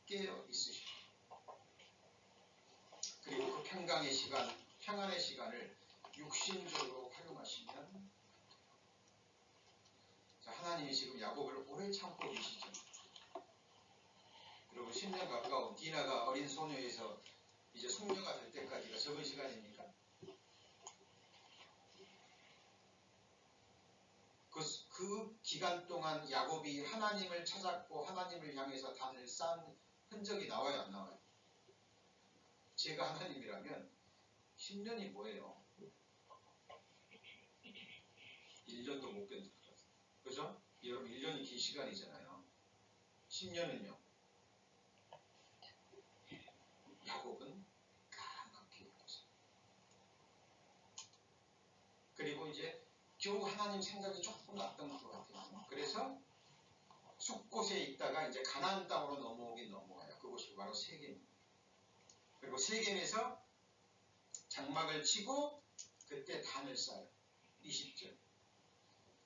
깨어 있으시고 그리고 그 평강의 시간, 평안의 시간을 육신적으로 활용하시면 하나님이 지금 야곱을 오래 참고 계시죠. 그리고 10년 가까운 디나가 어린 소녀에서 이제 숙녀가 될 때까지가 적은 시간입니까? 그 기간 동안 야곱이 하나님을 찾았고 하나님을 향해서 단을 쌓은 흔적이 나와요, 안 나와요? 제가 하나님이라면 10년이 뭐예요? 1년도 못 견딜 것 같아요. 그죠? 여러분 1년이 긴 시간이잖아요. 10년은요. 야곱은 까맣게 잊었어요. 그리고 이제 겨우 하나님 생각이 조금 났던 것 같아요. 그래서 숲곳에 있다가 이제 가나안 땅으로 넘어오긴 넘어와요. 그곳이 바로 세겜입니다. 그리고 세겜에서 장막을 치고 그때 단을 쌓아요. 20절.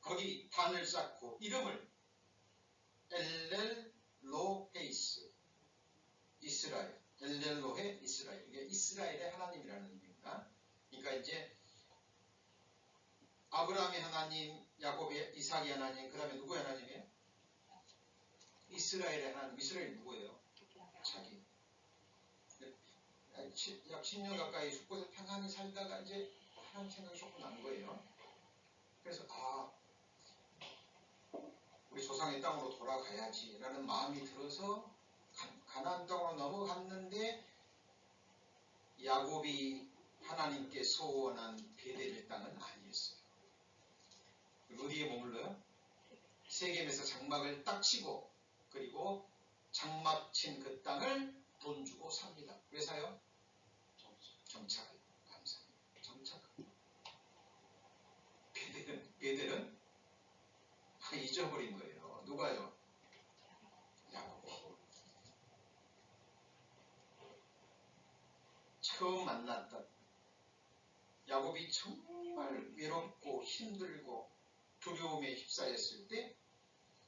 거기 단을 쌓고 이름을 엘렐로헤이스, 이스라엘, 엘렐로헤 이스라엘. 이게 이스라엘의 하나님이라는 의미입니다. 그러니까 이제 아브라함의 하나님, 야곱의, 이삭의 하나님, 그 다음에 누구의 하나님이에요? 이스라엘의 하나님. 이스라엘이 누구예요? 자기. 약 10년 가까이 숲곳에 평안히 살다가 이제 하나님 생각이 조금 난 거예요. 그래서 우리 조상의 땅으로 돌아가야지라는 마음이 들어서 가나안 땅으로 넘어갔는데 야곱이 하나님께 소원한 베델의 땅은 아니었어요. 어디에 머물러요? 세겜에서 장막을 딱 치고 그리고 장막 친 그 땅을 돈 주고 삽니다. 왜 사요? 정착을. 감사합니다. 정착. 베델은 잊어버린 거예요. 누가요? 야곱. 처음 만났던 야곱이 정말 외롭고 힘들고 두려움에 휩싸였을 때,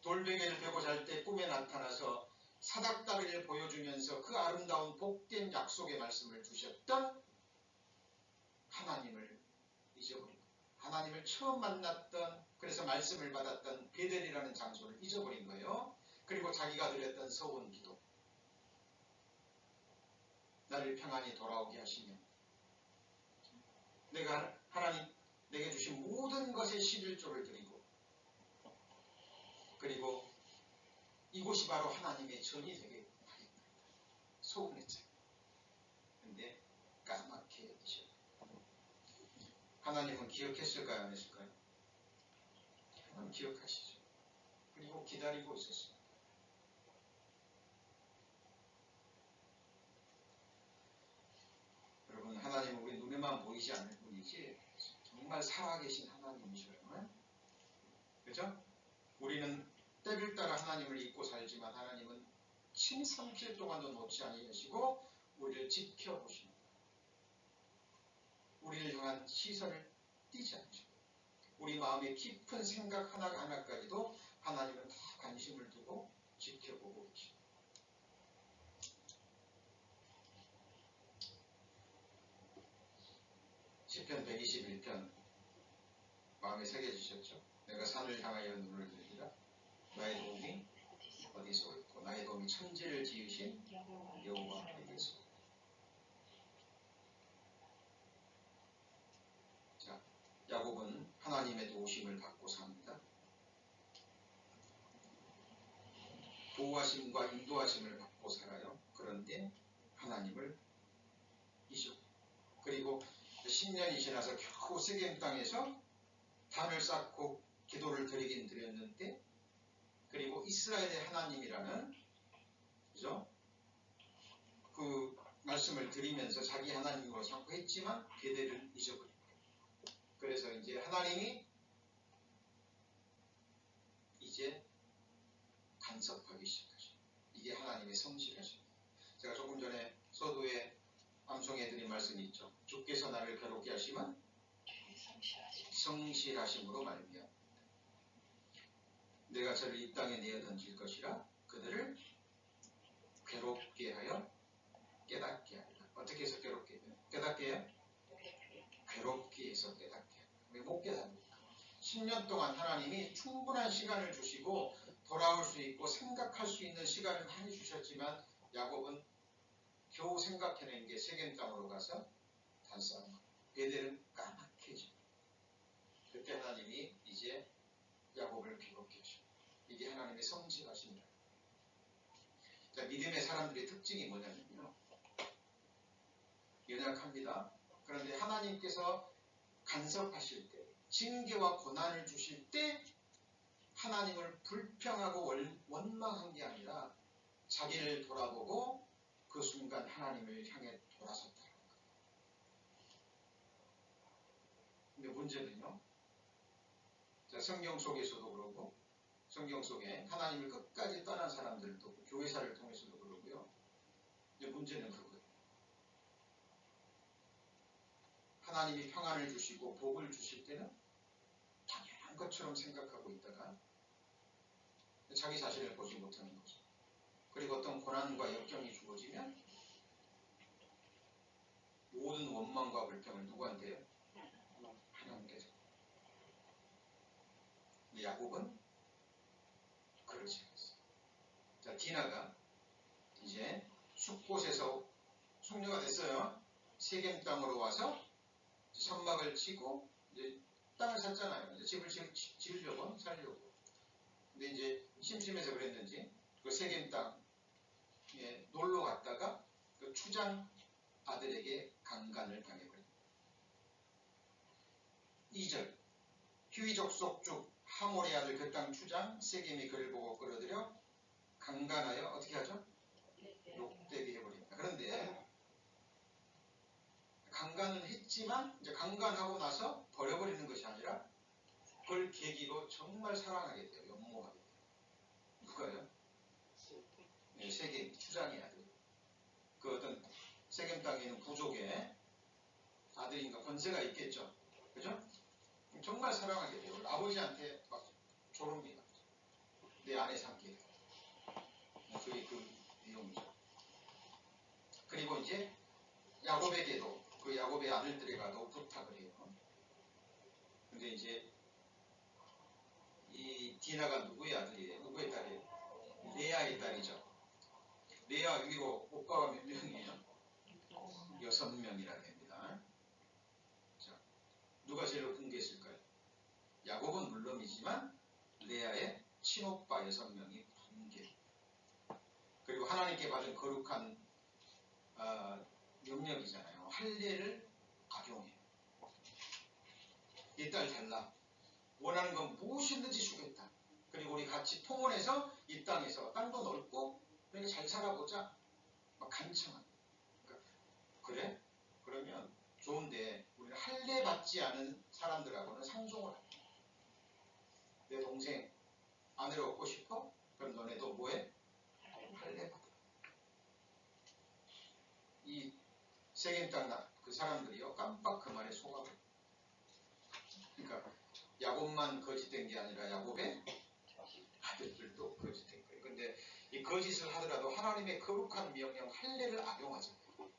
돌베개를 베고 잘 때 꿈에 나타나서 사닥다리를 보여주면서 그 아름다운 복된 약속의 말씀을 주셨던 하나님을 잊어버린 거예요. 하나님을 처음 만났던, 그래서 말씀을 받았던 베델이라는 장소를 잊어버린 거예요. 그리고 자기가 드렸던 서원 기도, 나를 평안히 돌아오게 하시며 내가 하나님 내게 주신 모든 것에 11조를 드리고, 그리고 이곳이 바로 하나님의 전이 되게 하겠다 소원했어요. 근데 까맣게 잊어요. 하나님은 기억했을까요? 안 했을까요? 하나님 기억하시죠. 그리고 기다리고 있었습니다. 여러분, 하나님은 우리 눈에만 보이지 않을 뿐이지 정말 살아계신 하나님이셔요. 그죠? 우리는 때를 따라 하나님을 잊고 살지만 하나님은 737 동안도 놓지 아니하시고 우리를 지켜보십니다. 우리를 향한 시선을 띄지 않으십니다. 우리 마음의 깊은 생각 하나하나까지도 하나님은 다 관심을 두고 지켜보고 계십니다. 시편 121편 마음에 새겨지셨죠? 내가 산을 향하여 눈을 들리라. 나의 도움이 어디서 있고 나의 도움이 천지를 지으신 여호와에게서. 자, 야곱은 하나님의 도우심을 받고 삽니다. 보호하심과 인도하심을 받고 살아요. 그런데 하나님을 잊어. 그리고 10년이 지나서 겨우 세겜 땅에서 단을 쌓고 기도를 드리긴 드렸는데, 그리고 이스라엘의 하나님이라는, 그죠? 그 말씀을 드리면서 자기 하나님으로 삼고 했지만 베델을 잊어버립니다. 그래서 이제 하나님이 이제 간섭하기 시작하죠. 이게 하나님의 성실하십니다. 제가 조금 전에 서두에 암송해드린 말씀이 있죠. 주께서 나를 괴롭게 하시면 성실하심으로 말미암아 내가 저를 이 땅에 내어 던질 것이라 그들을 괴롭게 하여 깨닫게 하리라. 어떻게 해서 괴롭게 해요? 깨닫게 해요? 괴롭게 해서 깨닫게 해요. 왜 못 깨닫습니까? 10년 동안 하나님이 충분한 시간을 주시고 돌아올 수 있고 생각할 수 있는 시간을 많이 주셨지만 야곱은 겨우 생각해낸 게 세겜 땅으로 가서 단싸움. 베델은 까맣게져. 그때 하나님이 이제 야곱을 괴롭게 하십니다. 이게 하나님의 성실하십니다. 자, 믿음의 사람들의 특징이 뭐냐면요, 연약합니다. 그런데 하나님께서 간섭하실 때, 징계와 고난을 주실 때 하나님을 불평하고 원망한 게 아니라 자기를 돌아보고 그 순간 하나님을 향해 돌아섰다는 거예요. 근데 문제는요, 자, 성경 속에서도 그러고 성경 속에 하나님을 끝까지 떠난 사람들도 교회사를 통해서도 그러고요. 근데 문제는 그거예요. 하나님이 평안을 주시고 복을 주실 때는 당연한 것처럼 생각하고 있다가 자기 자신을 보지 못하는 거죠. 그리고 어떤 고난과 역경이 주어지면 모든 원망과 불평을 누구한테요? 하나님께서. 근데 야곱은 그러지 않았어요. 자, 디나가 이제 숲곳에서 숙녀가 됐어요. 세겜 땅으로 와서 선막을 치고 이제 땅을 샀잖아요. 이제 집을 지으려고 살려고. 근데 이제 심심해서 그랬는지 그 세겜 땅에 놀러 갔다가 그 추장 아들에게 강간을 당해버립니다. 2절 휴이 족속 중 하몰의 아들 그 땅 추장 세겜이 그를 보고 끌어들여 강간하여 어떻게 하죠? 욕되게 해버립니다. 그런데 강간은 했지만 이제 강간하고 나서 버려버리는 것이 아니라 그걸 계기로 정말 사랑하게 돼요. 연모하게 돼요. 누가요? 네, 세겜 추장의 아들. 그 어떤 세겜 땅에 있는 부족의 아들인가 권세가 있겠죠. 그죠? 정말 사랑하게 돼요. 아버지한테 막 졸음니다. 내 안에 삼게. 그게 그 내용이죠. 그리고 이제 야곱에게도 그 야곱의 아들들에게도 부탁을 해요. 근데 이제 이 디나가 누구의 아들이에요? 누구의 딸이에요? 레아의 딸이죠. 레아 위로 오빠가 몇 명이에요? 6명이라 됩니다. 자, 누가 제일 훈계했을까요? 야곱은 물론이지만 레아의 친오빠 6명이 훈계. 그리고 하나님께 받은 거룩한 명령이잖아요. 할례를 악용해요. 이 딸 달라. 원하는 건 무엇이든지 주겠다. 그리고 우리 같이 통혼해서 이 땅에서 땅도 넓고 그러니까 잘 살아보자. 막 간청한. 그러니까 그래? 그러면 좋은데 우리는 할례 받지 않은 사람들하고는 상종을 합니다. 내 동생 아내를 얻고 싶어? 그럼 너네도 뭐해? 할례 받아. 이 세겜 땅 그 사람들이요 깜빡 그 말에 속아버려. 그러니까 야곱만 거짓된 게 아니라 야곱의 아들들도 거짓된 거예요. 근데 이 거짓을 하더라도 하나님의 거룩한 명령 할례를 악용하잖아요.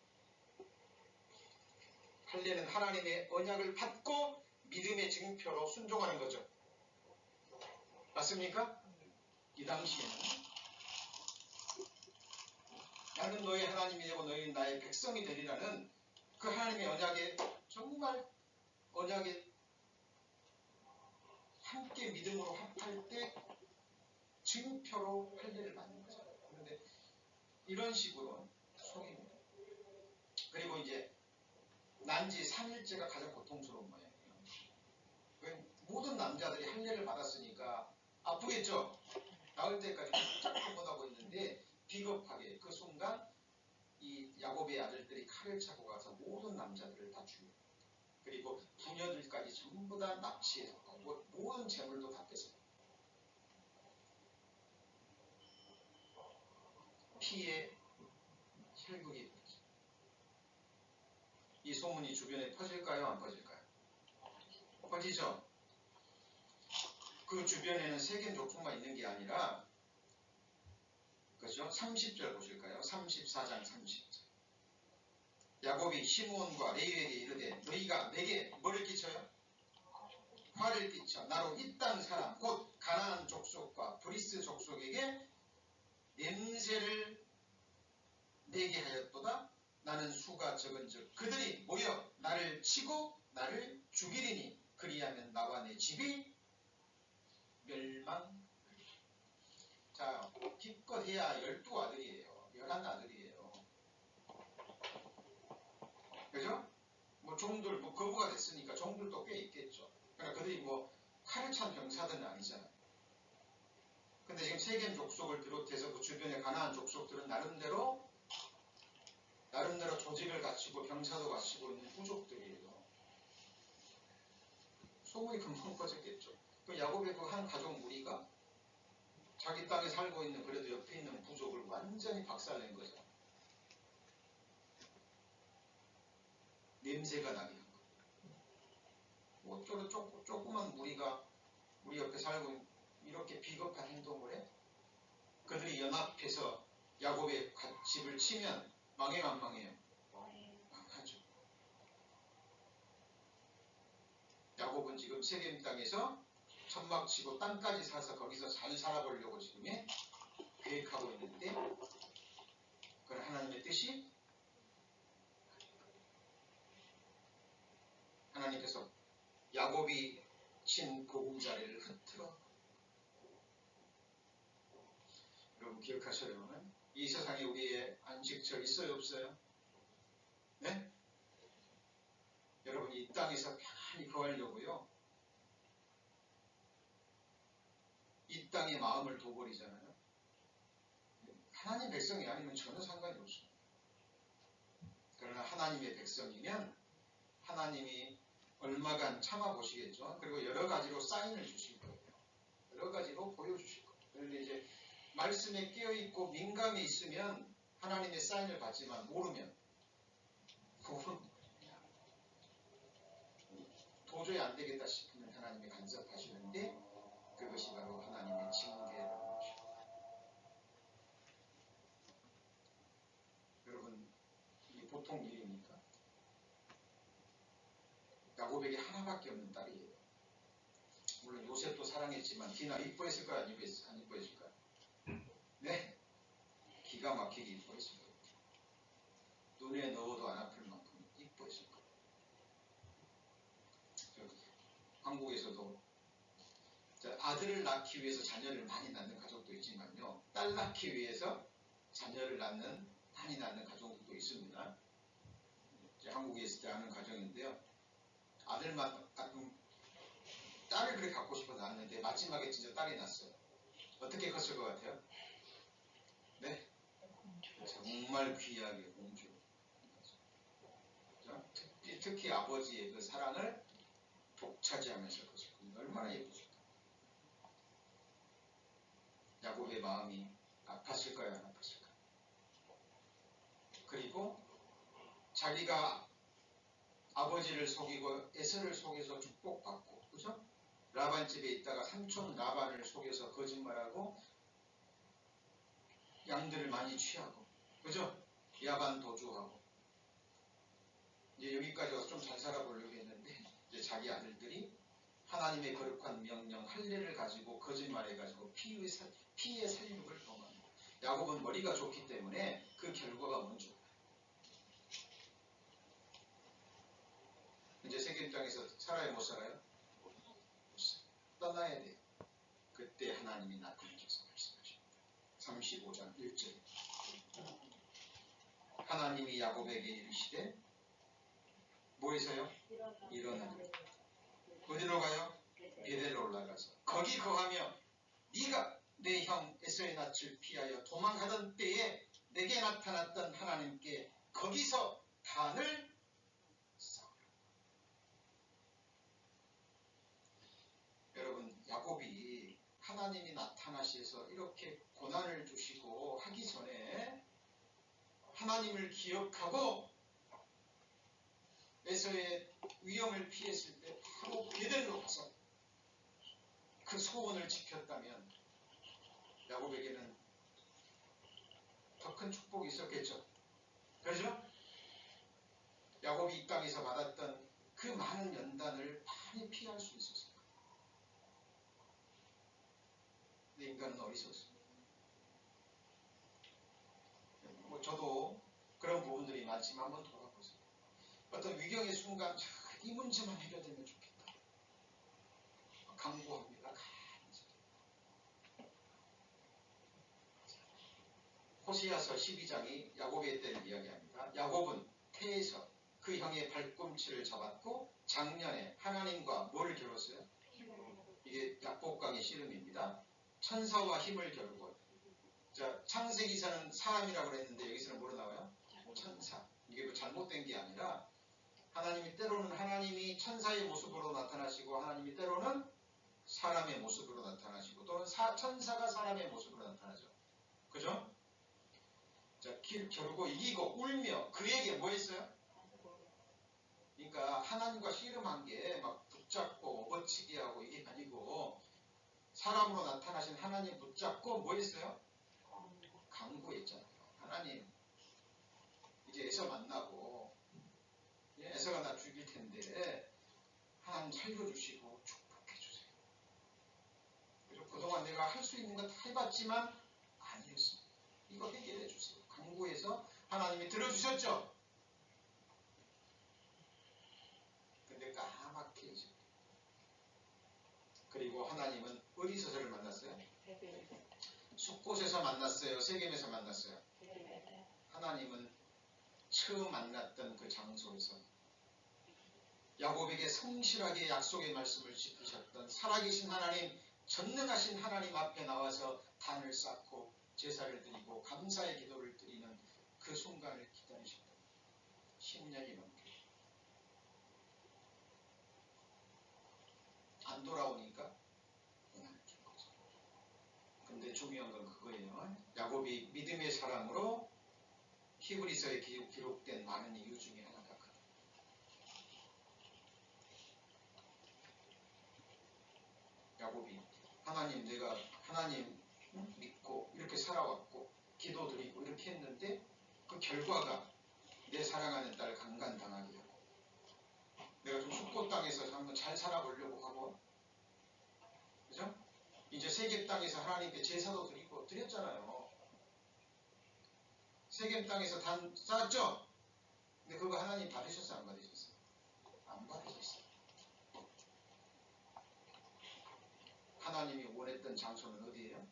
할례는 하나님의 언약을 받고 믿음의 증표로 순종하는 거죠. 맞습니까? 이 당시에는 나는 너의 하나님이 되고 너희는 나의 백성이 되리라는 그 하나님의 언약에 정말 언약에 함께 믿음으로 합할 때 증표로 할례를 받는 거죠. 그런데 이런 식으로 속입니다. 그리고 이제 난지 3일째가 가장 고통스러운 모양이에요. 모든 남자들이 할례를 받았으니까 아프겠죠? 나을 때까지 꼼짝 못하고 있는데 비겁하게 그 순간 이 야곱의 아들들이 칼을 차고 가서 모든 남자들을 다 죽여요. 그리고 부녀들까지 전부 다 납치해서 모든 재물도 다 뺏어요. 피에 혈극이 되죠. 이 소문이 주변에 퍼질까요? 안 퍼질까요? 퍼지죠? 그 주변에는 세겜 족속만 있는 게 아니라 그죠? 30절 보실까요? 34장 30절. 야곱이 시므온과 레위에게 이르되 너희가 내게 뭐를 끼쳐요? 화를 끼쳐 나로 이 땅 사람 곧 가나안 족속과 브리스 족속에게 냄새를 내게 하였도다. 나는 수가 적은즉 그들이 모여 나를 치고 나를 죽이리니 그리하면 나와 내 집이 멸망. 자, 기껏해야 12아들이에요. 11아들이에요. 그죠? 뭐 종들, 뭐 거부가 됐으니까 종들도 꽤 있겠죠. 그러니까 그들이 뭐 칼을 찬 병사들은 아니잖아요. 근데 지금 세겜 족속을 비롯해서 그 주변의 가나안 족속들은 나름대로 조직을 갖추고 병사도 갖추고 있는 부족들이에요. 소문이 금방 퍼졌겠죠. 그 야곱의 그 한 가족 무리가 자기 땅에 살고 있는 그래도 옆에 있는 부족을 완전히 박살낸 거죠. 냄새가 나게 한 거예요. 뭐 어쩌면 조그만 무리가 우리 옆에 살고 있는 이렇게 비겁한 행동을 해? 그들이 연합해서 야곱의 집을 치면 망해요 안 망해요? 망하죠. 야곱은 지금 세겜 땅에서 천막 치고 땅까지 사서 거기서 잘 살아보려고 지금 계획하고 있는데 그건 하나님의 뜻이 하나님께서 야곱이 친 보금자리를 흐트러. 여러분 기억하셔요. 이 세상에 우리의 안식처 있어요 없어요? 네? 여러분이 이 땅에서 편안히 거하려고요. 이 땅의 마음을 둬버리잖아요. 하나님 백성이 아니면 전혀 상관이 없습니다. 그러나 하나님의 백성이면 하나님이 얼마간 참아보시겠죠. 그리고 여러 가지로 사인을 주실 거예요. 여러 가지로 보여주실 거예요. 그런데 이제 말씀에 깨어있고 민감히 있으면 하나님의 사인을 받지만 모르면 도저히 안 되겠다 싶으면 하나님이 간섭하시는데 그것이 바로 하나님의 징계라는 것입니다. 여러분, 이게 보통 일입니까? 야곱에게 하나밖에 없는 딸이에요. 물론 요셉도 사랑했지만 디나 이뻐했을까요? 안 이뻐했을까요? 네? 기가 막히게 이뻐했을 거예요. 눈에 넣어도 안 아플 만큼 이뻐했을 거예요. 한국에서도 아들을 낳기 위해서 자녀를 많이 낳는 가족도 있지만요. 딸 낳기 위해서 자녀를 많이 낳는 가족도 있습니다. 한국에 있을 때 아는 가정인데요. 딸을 그렇게 갖고 싶어 낳았는데 마지막에 진짜 딸이 났어요. 어떻게 컸을 것 같아요? 네? 정말 귀하게 공주. 특히 아버지의 그 사랑을 독차지하면서 컸을 거예요. 얼마나 예쁘실까? 야곱의 마음이 아팠을까요? 안 아팠을까요? 그리고 자기가 아버지를 속이고 에서를 속여서 축복받고, 그죠? 라반 집에 있다가 삼촌 라반을 속여서 거짓말하고 양들을 많이 취하고, 그죠? 야반 도주하고, 이제 여기까지 와서 좀 잘 살아보려고 했는데 이제 자기 아들들이 하나님의 거룩한 명령 할례를 가지고 거짓말해가지고 피의 살육을 범합니다. 야곱은 머리가 좋기 때문에 그 결과가 뭔지 알아요. 이제 세계 땅에서 살아요, 못 살아요? 떠나야 돼요. 그때 하나님이 나타나셔서 말씀하십니다. 35장 1절. 하나님이 야곱에게 이르시되 뭐해서요? 일어나라. 어디로 가요? 베델로 올라가서 거기 거하며 네가 내 형 에서의 낯을 피하여 도망하던 때에 내게 나타났던 하나님께 거기서 단을 쌓으라. 여러분, 야곱이 하나님이 나타나셔서 이렇게 고난을 주시고 하기 전에 하나님을 기억하고 에서의 위험을 피했을 때 바로 베델로 가서 그 소원을 지켰다면 야곱에게는 더 큰 축복이 있었겠죠. 그렇죠? 야곱이 이 땅에서 받았던 그 많은 연단을 많이 피할 수 있었어요. 근데 인간은 어리석습니다. 저도 그런 부분들이 많지만 한번 돌아보세요. 어떤 위경의 순간 이 문제만 해결되면 좋겠다. 강구합니다. 호세아서 12장이 야곱의 때를 이야기합니다. 야곱은 태에서 그 형의 발꿈치를 잡았고 작년에 하나님과 뭐를 겨뤘어요? 이게 약복강의 씨름입니다. 천사와 힘을 겨루고. 자, 창세기서는 사람이라고 그랬는데 여기서는 뭐로 나와요? 천사. 이게 뭐 잘못된 게 아니라 하나님이 때로는 하나님이 천사의 모습으로 나타나시고 하나님이 때로는 사람의 모습으로 나타나시고 또는 천사가 사람의 모습으로 나타나죠. 그죠? 자, 길 겨루고 이기고 울며 그에게 뭐 했어요? 그러니까 하나님과 씨름한 게 막 붙잡고 업어치기 하고 이게 아니고 사람으로 나타나신 하나님 붙잡고 뭐 했어요? 강구했잖아요. 하나님 이제 에서 만나고 에서가 나 죽일 텐데 하나님 살려주시고 축복해주세요. 그리고 그동안 내가 할 수 있는 거 다 해봤지만 아니었습니다. 이거 해결해주세요. 강구해서 하나님이 들어주셨죠? 근데 까맣게 이제 그리고 하나님은 어디서를 만났어요? 숫곳에서 만났어요? 세겜에서 만났어요? 하나님은 처음 만났던 그 장소에서 야곱에게 성실하게 약속의 말씀을 지키셨던 살아계신 하나님, 전능하신 하나님 앞에 나와서 단을 쌓고 제사를 드리고 감사의 기도를 드리는 그 순간을 기다리셨다. 10년이 넘게. 안 돌아오니까 고난을 준 거죠. 근데 중요한 건 그거예요. 야곱이 믿음의 사람으로 히브리서에 기록된 많은 이유 중에 하나가 야곱이 하나님 내가 하나님 믿고 이렇게 살아왔고 기도드리고 이렇게 했는데 그 결과가 내 사랑하는 딸 강간당하게 하고 내가 좀 숙고 땅에서 한번 잘 살아보려고 하고 그죠? 이제 세겜 땅에서 하나님께 제사도 드리고 드렸잖아요. 세겜 땅에서 단 쌓았죠? 근데 그거 하나님 받으셨어요? 안 받으셨어요? 안 받으셨어요. 하나님이 원했던 장소는 어디예요?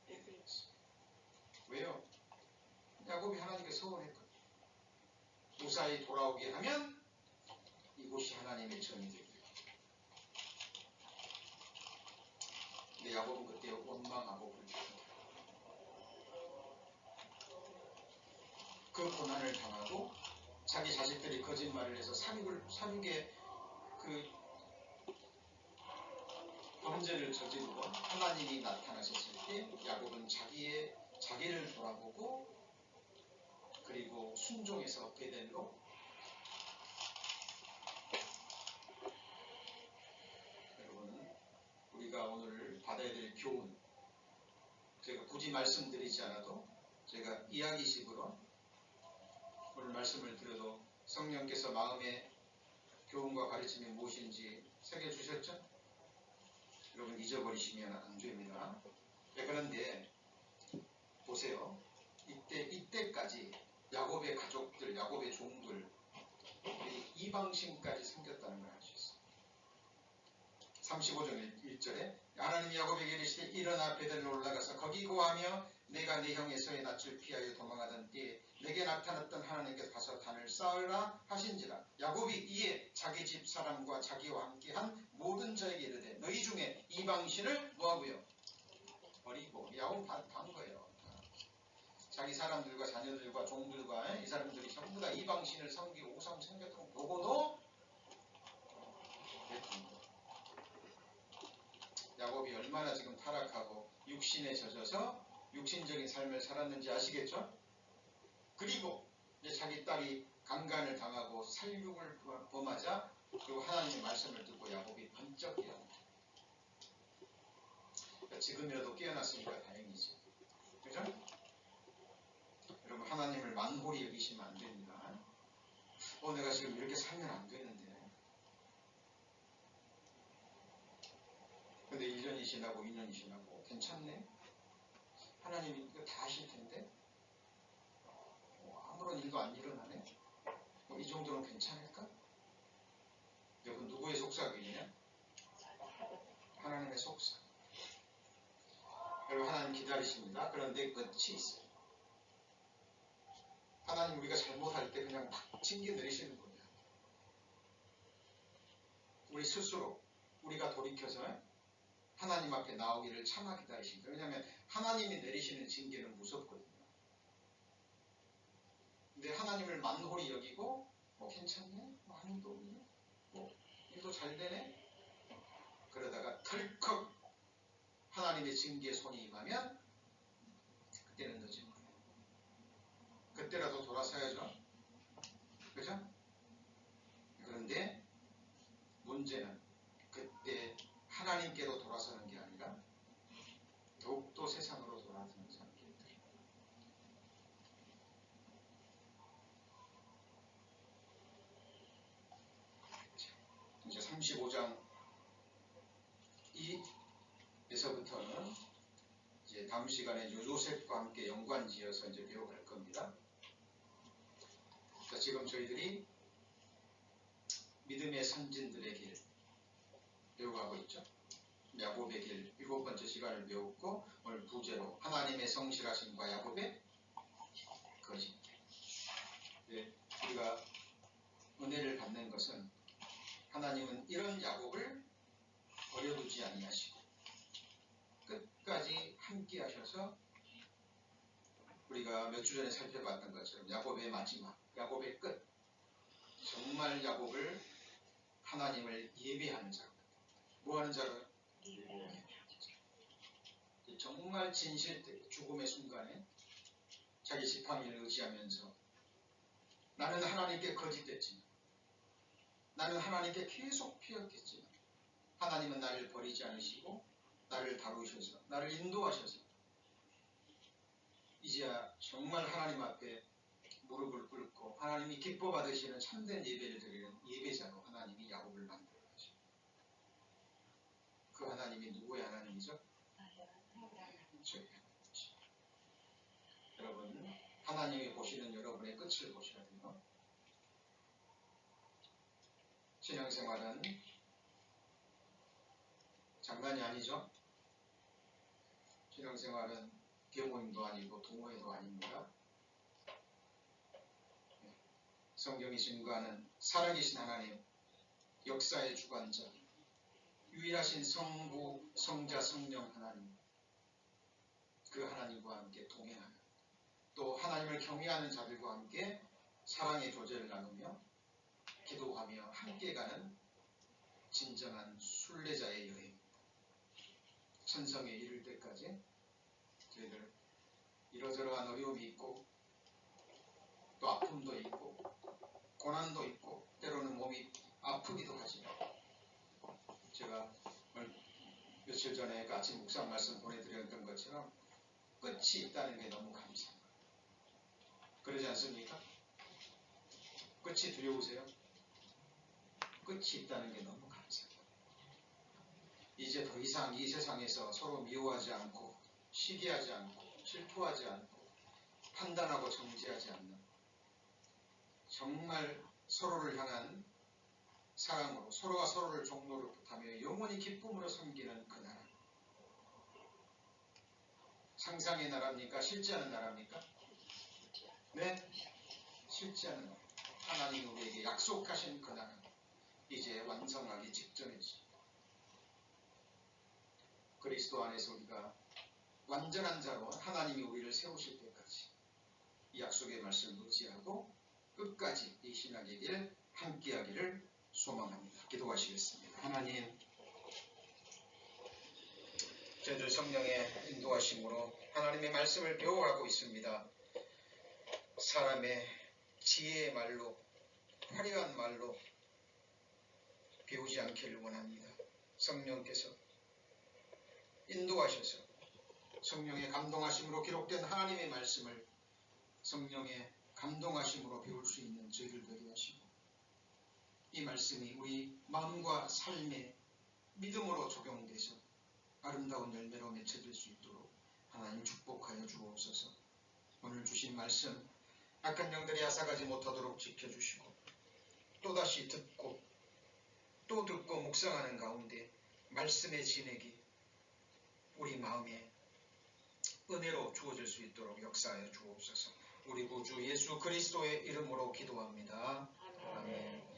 베델이었어요. 왜요? 야곱이 하나님께 서원했거든요. 무사히 돌아오게 하면 이곳이 하나님의 전이 되리라. 근데 야곱은 그때 원망하고 불평합니다. 그 고난을 당하고 자기 자식들이 거짓말을 해서 살육의 그 범죄를 저지르고 하나님이 나타나셨을 때 야곱은 자기를 돌아보고 그리고 순종해서 베델로 여러분 우리가 오늘 받아야 될 교훈 제가 굳이 말씀드리지 않아도 제가 이야기식으로 오늘 말씀을 드려도 성령께서 마음의 교훈과 가르침이 무엇인지 새겨주셨죠? 여러분 잊어버리시면 안 됩니다. 그런데 보세요. 이때까지 야곱의 가족들, 야곱의 종들 이방신까지 생겼다는 걸 알 수 있어요. 35절 1절에 하나님이 야곱에게 이르시되 일어나 베델로 올라가서 거기 거하며 내가 네 형 에서의 낯을 피하여 도망하던 때에 내게 나타났던 하나님께서 가서 단을 쌓으라 하신지라. 야곱이 이에 자기 집 사람과 자기와 함께한 모든 자에게 이르되 너희 중에 이방신을 뭐하고요? 버리고 야곱 반 거예요. 자기 사람들과 자녀들과 종들과 이 사람들이 전부 다 이방신을 섬기고 우상 섬겼던 거 보고도 야곱이 얼마나 지금 타락하고 육신에 젖어서 육신적인 삶을 살았는지 아시겠죠? 그리고 이제 자기 딸이 강간을 당하고 살육을 범하자 그리고 하나님의 말씀을 듣고 야곱이 번쩍 깨어납니다. 그러니까 지금이라도 깨어났으니까 다행이지. 그죠? 여러분 하나님을 만홀히 여기시면 안 됩니다. 내가 지금 이렇게 살면 안 되는데 근데 1년이 지나고 2년이 지나고 괜찮네? 하나님이 이거 다 하실 텐데 아무런 일도 안 일어나네? 이 정도는 괜찮을까? 여러분 누구의 속삭이냐? 하나님의 속삭. 여러분 하나님 기다리십니다. 그런데 끝이 있어요. 하나님 우리가 잘못할 때 그냥 막 징계 내리시는 분이야. 우리 스스로 우리가 돌이켜서 하나님 앞에 나오기를 참아 기다리십니다. 왜냐하면 하나님이 내리시는 징계는 무섭거든요. 근데 하나님을 만홀히 여기고 괜찮네? 아무 일도 없네? 일도 잘 되네? 그러다가 덜컥 하나님의 징계의 손이 임하면 그때는 늦은 거예요. 그때라도 돌아서야죠. 그죠? 그런데 문제는 그때 하나님께로 돌아서는 게 아니라 더욱더 세상으로 돌아서는 사람들이 이제 35장 2에서부터는 이제 다음 시간에 요셉과 함께 연관지어서 이제 배워갈 겁니다. 자, 지금 저희들이 믿음의 선진들의 길 배워가고 있죠. 야곱의 길 7번째 시간을 배웠고 오늘 부제로 하나님의 성실하심과 야곱의 거짓. 네, 우리가 은혜를 받는 것은 하나님은 이런 야곱을 버려두지 아니하시고 끝까지 함께 하셔서 우리가 몇 주 전에 살펴봤던 것처럼 야곱의 마지막, 야곱의 끝 정말 야곱을 하나님을 예배하는 자 뭐하는 자로요? 예배하는 자. 정말 진실되게 죽음의 순간에 자기 지팡이를 의지하면서 나는 하나님께 거짓됐지만 나는 하나님께 계속 피었겠지만 하나님은 나를 버리지 않으시고 나를 다루셔서 나를 인도하셔서 이제야 정말 하나님 앞에 무릎을 꿇고 하나님이 기뻐 받으시는 참된 예배를 드리는 예배자로 하나님이 야곱을 만들어 가시고, 그 하나님이 누구의 하나님이죠? 저희 하나님이죠. 여러분, 하나님이 보시는 여러분의 끝을 보셔야 돼요. 신앙생활은 장난이 아니죠. 신앙생활은 계모임도 아니고 동호회도 아닙니다. 성경이 증거하는 살아계신 하나님, 역사의 주관자, 유일하신 성부, 성자, 성령 하나님, 그 하나님과 함께 동행하는, 또 하나님을 경외하는 자들과 함께 사랑의 교제를 나누며 기도하며 함께 가는 진정한 순례자의 여행입니다. 천성에 이를 때까지 저희들 이러저러한 어려움이 있고 또 아픔도 있고 고난도 있고 때로는 몸이 아프기도 하지만, 제가 며칠 전에 같이 묵상 말씀 보내드렸던 것처럼 끝이 있다는 게 너무 감사합니다. 그러지 않습니까? 끝이 두려우세요? 끝이 있다는 게 너무 감사합니다. 이제 더 이상 이 세상에서 서로 미워하지 않고 시기하지 않고 질투하지 않고 판단하고 정죄하지 않는, 정말 서로를 향한 사랑으로 서로가 서로를 종로로 뜻하며 영원히 기쁨으로 섬기는 그 나라. 상상의 나라입니까? 실제하는 나라입니까? 네? 실제하는 나라. 하나님이 우리에게 약속하신 그 나라, 이제 완성하기 직전이지. 그리스도 안에서 우리가 완전한 자로 하나님이 우리를 세우실 때까지 이 약속의 말씀을 의지하고 끝까지 이 신학의 길 함께하기를 소망합니다. 기도하시겠습니다. 하나님, 저희들 성령의 인도하심으로 하나님의 말씀을 배워가고 있습니다. 사람의 지혜의 말로, 화려한 말로 배우지 않기를 원합니다. 성령께서 인도하셔서 성령의 감동하심으로 기록된 하나님의 말씀을 성령의 감동하심으로 배울 수 있는 저희들 되게 하시고, 이 말씀이 우리 마음과 삶에 믿음으로 적용돼서 아름다운 열매로 맺혀질 수 있도록 하나님 축복하여 주옵소서. 오늘 주신 말씀 악한 영들이 앗아가지 못하도록 지켜주시고, 또다시 듣고 또 듣고 묵상하는 가운데 말씀의 진액이 우리 마음에 은혜로 주어질 수 있도록 역사하여 주옵소서. 우리 구주 예수 그리스도의 이름으로 기도합니다. 아멘.